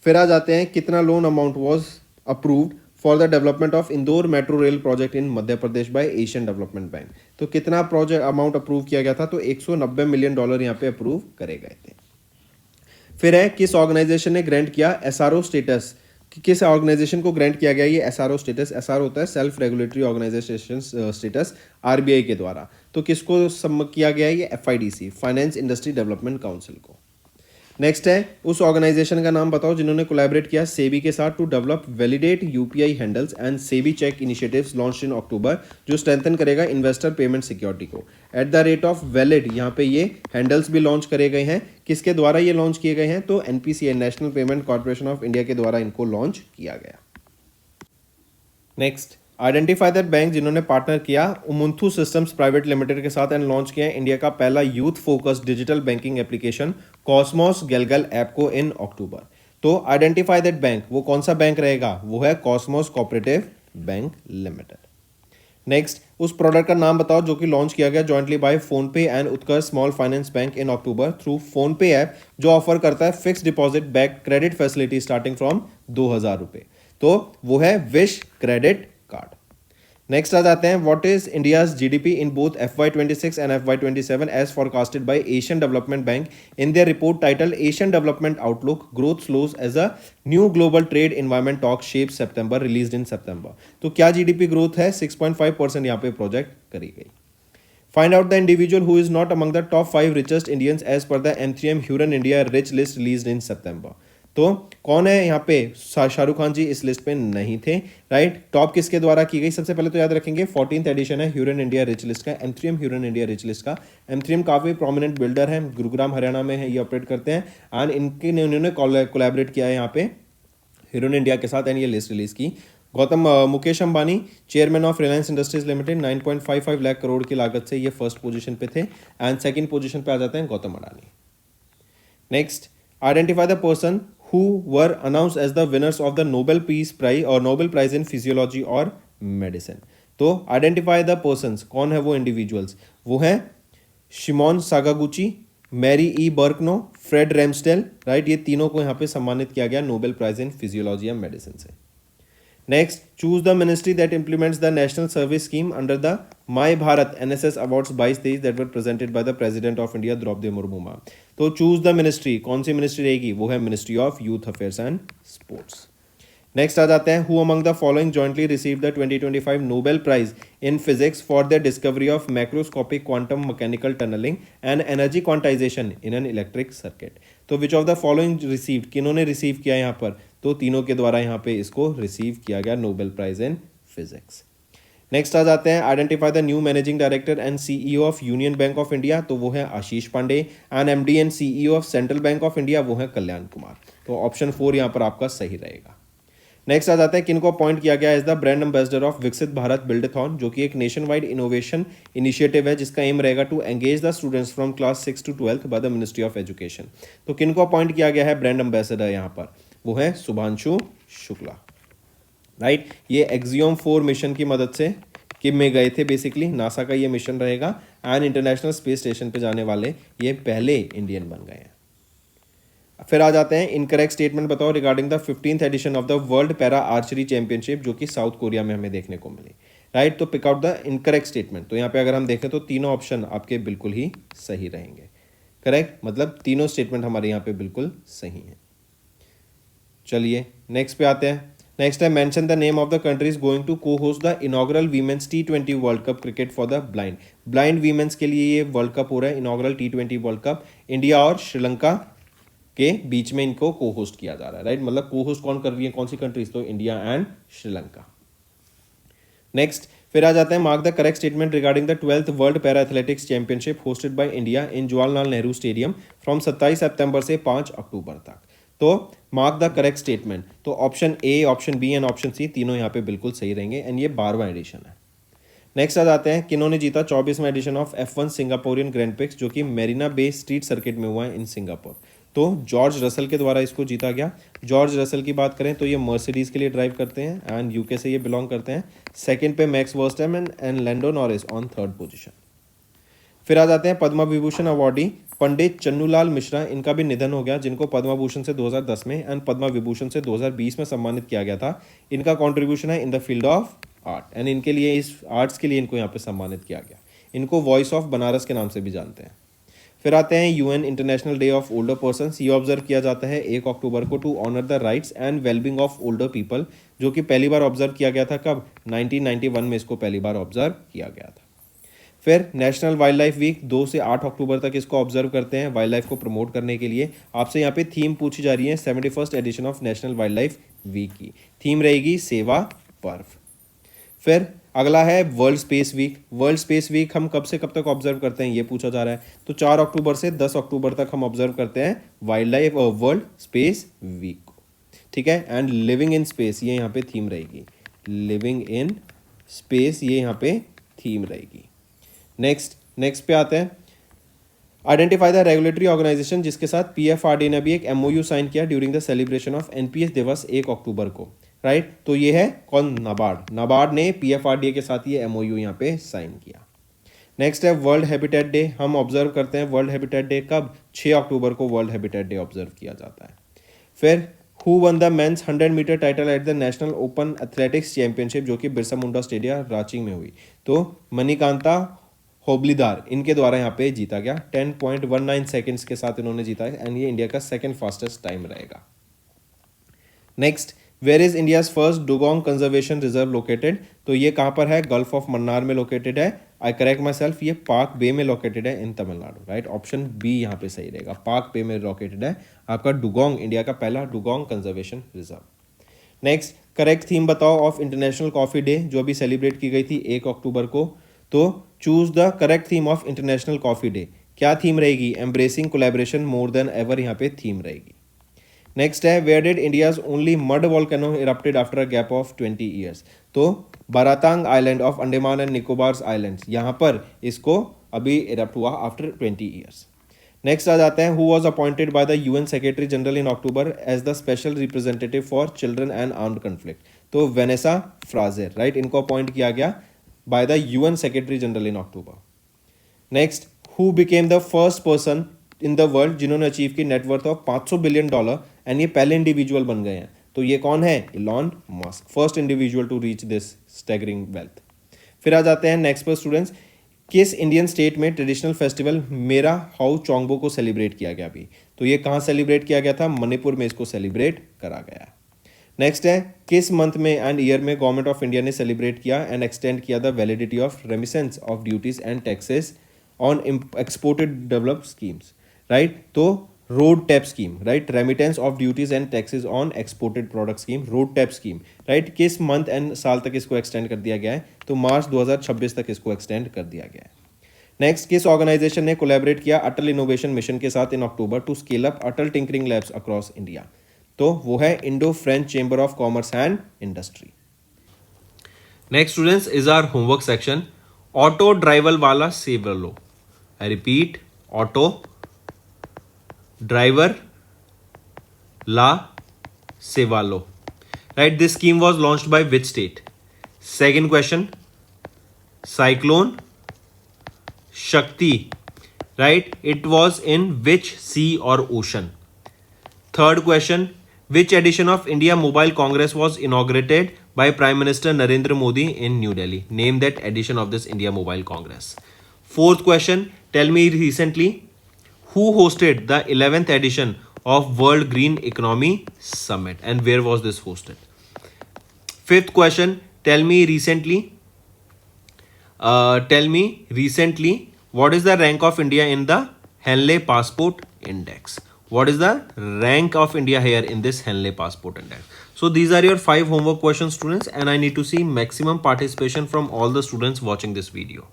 A: फिर आ जाते हैं कितना loan amount was approved for the development of Indore metro rail project in Madhya Pradesh bye Asian Development bank. तो कितना प्रोजेक्ट अमाउंट अप्रूव किया गया था, तो $190 मिलियन यहाँ पे अप्रूव करे गए थे। फिर है किस ऑर्गेनाइजेशन ने ग्रांट किया SRO स्टेटस, किस ऑर्गेनाइजेशन को ग्रांट किया गया ये SRO स्टेटस, SR होता है self regulatory organisation status, RBI के द्वारा। तो किसको सम्मत किया गया है ये FIDC, finance industry development council को। नेक्स्ट है उस ऑर्गेनाइजेशन का नाम बताओ जिन्होंने कोलैबोरेट किया सेबी के साथ to develop validate UPI handles and SEBI check initiatives launch in October, जो स्ट्रेंथन करेगा इन्वेस्टर पेमेंट सिक्योरिटी को। At the rate of valid यहाँ पे ये हैंडल्स भी लॉन्च करे गए हैं, किसके द्वारा ये लॉन्च किए गए हैं, तो NPCI national payment corporation of India के द्वारा इनको लॉन्च किया गया। नेक्स्ट आइडेंटिफाई दैट बैंक जिन्होंने पार्टनर किया उमुंथू सिस्टम्स प्राइवेट लिमिटेड के साथ एंड लॉन्च किया इंडिया का पहला youth focused digital banking application Cosmos गैलगल ऐप को इन अक्टूबर। तो आइडेंटिफाई दैट बैंक, वो कौन सा बैंक रहेगा, वो है Cosmos Cooperative Bank Limited. Next उस प्रोडक्ट का नाम बताओ जो कि लॉन्च किया गया jointly by PhonePe and Utkarsh small finance bank in October through PhonePe app, जो ऑफर करता है fix deposit back credit facility starting from 2000 रुपये। तो वो है विश क्रेडिट कार्ड। नेक्स्ट आ जाते हैं, what is India's GDP in both FY26 and FY27 as forecasted by Asian Development bank in their report title Asian Development Outlook growth slows as a new global trade environment talk shape September, released in September. तो क्या GDP growth है? 6.5% यहाँ पे project करी गई। Find out the individual who is not among the top 5 richest Indians as per the M3M Huron India Rich List released in September। तो कौन है यहाँ पे? शाहरुख खान जी इस लिस्ट पे नहीं थे, राइट। टॉप किसके द्वारा की गई? सबसे पहले तो याद रखेंगे 14th एडिशन है ह्यूरन इंडिया रिच लिस्ट का, M3M Hurun India rich list का। M3M काफ़ी प्रोमिनेंट बिल्डर है, गुरुग्राम हरियाणा में है, ये ऑपरेट करते हैं एंड उन्होंने कोलैबोरेट किया है यहाँ पे ह्यूरन इंडिया के साथ एंड ये लिस्ट रिलीज की। Mukesh Ambani chairman of Reliance industries limited 9.55 lakh crore की लागत से ये फर्स्ट पोजीशन पे थे एंड सेकंड पोजीशन पे आ जाते हैं Gautam Adani. Next, identify the person who were announced as the winners of the Nobel peace prize और नोबेल प्राइज इन फिजियोलॉजी और मेडिसिन। तो आइडेंटिफाई द पर्सन्स, कौन है वो इंडिविजुअल्स? वो है Shimon Sakaguchi, Mary E Brunkow, Fred Ramsdell, right. ये तीनों को यहाँ पे सम्मानित किया गया नोबेल प्राइज इन फिजियोलॉजी या मेडिसिन से। Next, choose the ministry that implements the national service scheme under the my Bharat NSS awards 22-23 that were presented by the President of India Droupadi Murmu ma'am. तो चूज द मिनिस्ट्री, कौन सी ministry रहेगी? वो है ministry of youth affairs and sports. Next आ जाते हैं, who among the following jointly receive the 2025 Nobel prize in physics for the discovery of macroscopic quantum mechanical tunnelling and energy quantisation in an electric circuit. तो which of the following received, किन्होंने receive किया यहाँ पर? तो तीनों के द्वारा यहाँ पे इसको रिसीव किया गया Nobel prize in physics. Next आ जाते हैं, identify the new managing director and CEO of Union Bank of India. तो वो है Ashish Pandey and MD and CEO of Central Bank of India, वो है कल्याण कुमार। तो ऑप्शन 4 यहाँ पर आपका सही रहेगा। नेक्स्ट आ जाता है, किनको अपॉइंट किया गया as the brand ambassador of Viksit Bharat बिल्डथॉन, जो कि एक नेशन वाइड इनोवेशन इनिशिएटिव है जिसका एम रहेगा to engage the students from class 6 to 12 by the ministry of education. तो किनको अपॉइंट किया गया है ब्रांड एम्बेसडर यहाँ पर? वो है शुभांशु शुक्ला, राइट। ये एक्सियोम 4 मिशन की मदद से किम में गए थे, बेसिकली नासा का ये मिशन रहेगा एंड इंटरनेशनल स्पेस स्टेशन पे जाने वाले ये पहले इंडियन बन गए हैं। फिर आ जाते हैं, इनकरेक्ट स्टेटमेंट बताओ regarding the 15th edition of the world para archery championship, जो कि साउथ कोरिया में हमें देखने को मिली, राइट। तो pick out the incorrect statement. तो यहाँ पे अगर हम देखें तो तीनों ऑप्शन आपके बिल्कुल ही सही रहेंगे, करेक्ट, मतलब तीनों स्टेटमेंट हमारे यहाँ पे बिल्कुल सही हैं। चलिए नेक्स्ट पे आते हैं। नेक्स्ट है, mention the name of the countries going to co host the inaugural women's T20 World Cup cricket for the blind. Blind women's के लिए ये वर्ल्ड कप हो रहा है, inaugural T20 World cup. India और श्रीलंका के बीच में इनको को होस्ट किया जा रहा है, राइट। मतलब को होस्ट कौन कर रही है, कौन सी कंट्रीज? तो इंडिया एंड श्रीलंका। नेक्स्ट फिर आ जाते हैं, mark the correct statement regarding the 12th world para athletics championship hosted by India in Jawaharlal Nehru stadium from 27 सितंबर से 5 अक्टूबर तक। तो मार्क द करेक्ट स्टेटमेंट। तो option A, option B and option C तीनों यहाँ पे बिल्कुल सही रहेंगे एंड ये 12वां एडिशन है। नेक्स्ट आ जाते हैं, किन्होंने जीता 24वां edition of F1 Singaporean Grand Prix, जो कि मेरीना बे स्ट्रीट सर्किट में हुआ है इन सिंगापुर। तो जॉर्ज रसल के द्वारा इसको जीता गया। जॉर्ज रसल की बात करें तो ये मर्सिडीज के लिए ड्राइव करते हैं एंड यूके से ये बिलोंग करते हैं। सेकंड पे Max Verstappen and Lando Norris on third position. फिर आ जाते हैं, पद्मा विभूषण अवार्डी पंडित चन्नूलाल मिश्रा, इनका भी निधन हो गया, जिनको पद्मा भूषण से 2010 में एंड पद्मा विभूषण से 2020 में सम्मानित किया गया था। इनका कॉन्ट्रीब्यूशन है in the field of art and इनके लिए इस आर्ट्स के लिए इनको यहाँ पे सम्मानित किया गया। इनको वॉइस ऑफ बनारस के नाम से भी जानते हैं। फिर आते हैं, UN international day of older persons, ये ऑब्जर्व किया जाता है 1 अक्टूबर को to honour the rights and wellbeing of older people, जो कि पहली बार ऑब्जर्व किया गया था कब? 1991 में इसको पहली बार ऑब्जर्व किया गया था। फिर नेशनल वाइल्ड लाइफ वीक 2 से 8 अक्टूबर तक इसको ऑब्जर्व करते हैं वाइल्ड लाइफ को प्रमोट करने के लिए। आपसे यहाँ पे थीम पूछी जा रही है 71st edition of national wild life week की थीम रहेगी सेवा पर्व। फिर अगला है world space week. World space week हम कब से कब तक ऑब्जर्व करते हैं ये पूछा जा रहा है। तो 4 अक्टूबर से 10 अक्टूबर तक हम ऑब्जर्व करते हैं wildlife world space week को, ठीक है। एंड लिविंग इन स्पेस ये यहाँ पे थीम रहेगी, लिविंग इन स्पेस ये यहाँ पे थीम रहेगी। नेक्स्ट पे आते हैं, आइडेंटिफाई द रेगुलेटरी ऑर्गेनाइजेशन जिसके साथ PFRDA ने भी एक MOU साइन किया during the celebration of NPS दिवस 1 अक्टूबर को, राइट। तो ये है कौन? नाबार्ड ने PFRDA के साथ ये MOU यहाँ पे साइन किया। नेक्स्ट है वर्ल्ड हैबिटेट डे। हम ऑब्जर्व करते हैं वर्ल्ड हैबिटेट डे कब? 6 अक्टूबर को वर्ल्ड हैबिटेट डे ऑब्जर्व किया जाता है। फिर who won the men's 100 metre title at the national open athletics championship जो कि बिरसा मुंडा स्टेडियम रांची में हुई? तो मणिकांता होबलीदार इनके द्वारा यहाँ पे जीता गया 10.19 सेकंड्स के साथ इन्होंने जीता है एंड ये इंडिया का सेकंड फास्टेस्ट टाइम रहेगा। Next, where is India's first dugong conservation reserve located? तो ये कहाँ पर है? गल्फ ऑफ मन्नार में लोकेटेड है। आई करेक्ट माई सेल्फ, ये पाक बे में लोकेटेड है इन तमिलनाडु, राइट? ऑप्शन बी यहाँ पे सही रहेगा, पाक बे में लोकेटेड है आपका डुगोंग, इंडिया का पहला dugong conservation reserve. Next, correct theme बताओ ऑफ इंटरनेशनल कॉफी डे जो अभी सेलिब्रेट की गई थी 1 अक्टूबर को। तो choose the correct theme of International Coffee Day. क्या थीम रहेगी? Embracing collaboration more than ever यहाँ पे थीम रहेगी। नेक्स्ट है, where did India's only mud volcano erupted after a gap of 20 years? तो Baratang island of Andaman and Nicobars islands, यहाँ पर इसको अभी इरप्ट हुआ आफ्टर 20 ईयर्स। नेक्स्ट आ जाते हैं, who was appointed by the UN secretary general in October as the special representative for children and armed conflict? तो वेनेसा फ्राजेर, राइट? इनको अपॉइंट किया गया by the UN secretary general in October. Next, who became the first person in the world जिन्होंने achieve की net worth of $500 billion and ये पहले individual बन गए हैं? तो ये कौन है? Elon Musk, first individual to reach this staggering wealth. फिर आ जाते हैं नेक्स्ट पर स्टूडेंट्स, किस इंडियन स्टेट में ट्रेडिशनल फेस्टिवल मेरा हाउ चोंगबो को सेलिब्रेट किया गया अभी? तो ये कहाँ सेलिब्रेट किया गया था? मणिपुर में इसको सेलिब्रेट करा गया। नेक्स्ट है, किस मंथ में एंड ईयर में गवर्नमेंट ऑफ इंडिया ने सेलिब्रेट किया एंड एक्सटेंड किया the validity of remission of duties and taxes on exported developed schemes? Right, तो RoDTEP scheme, right? Remittance of duties and taxes on exported product scheme, RoDTEP scheme, right? किस month and साल तक इसको extend कर दिया गया है? तो मार्च 2026 तक इसको एक्सटेंड कर दिया गया है। नेक्स्ट, किस ऑर्गेनाइजेशन ने कोलैबोरेट किया अटल इनोवेशन मिशन के साथ in October to scale up Atal tinkering labs across India? तो वो है Indo French Chamber of Commerce and Industry. Next students is our homework section, auto driver वाला सेवर लो। आई रिपीट, ऑटो ड्राइवर ला सेवा लो, right? This scheme was launched by which state? Second question, cyclone Shakti, right? It was in which sea और ocean? Third question, which edition of India Mobile Congress was inaugurated by Prime Minister Narendra Modi in New Delhi? Name that edition of this India Mobile Congress. Fourth question, tell me recently who hosted the 11th edition of World Green Economy Summit and where was this hosted? Fifth question, tell me recently what is the rank of India in the Henley Passport Index? What is the rank of India here in this Henley Passport Index? So these are your 5 homework questions, students, and I need to see maximum participation from all the students watching this video.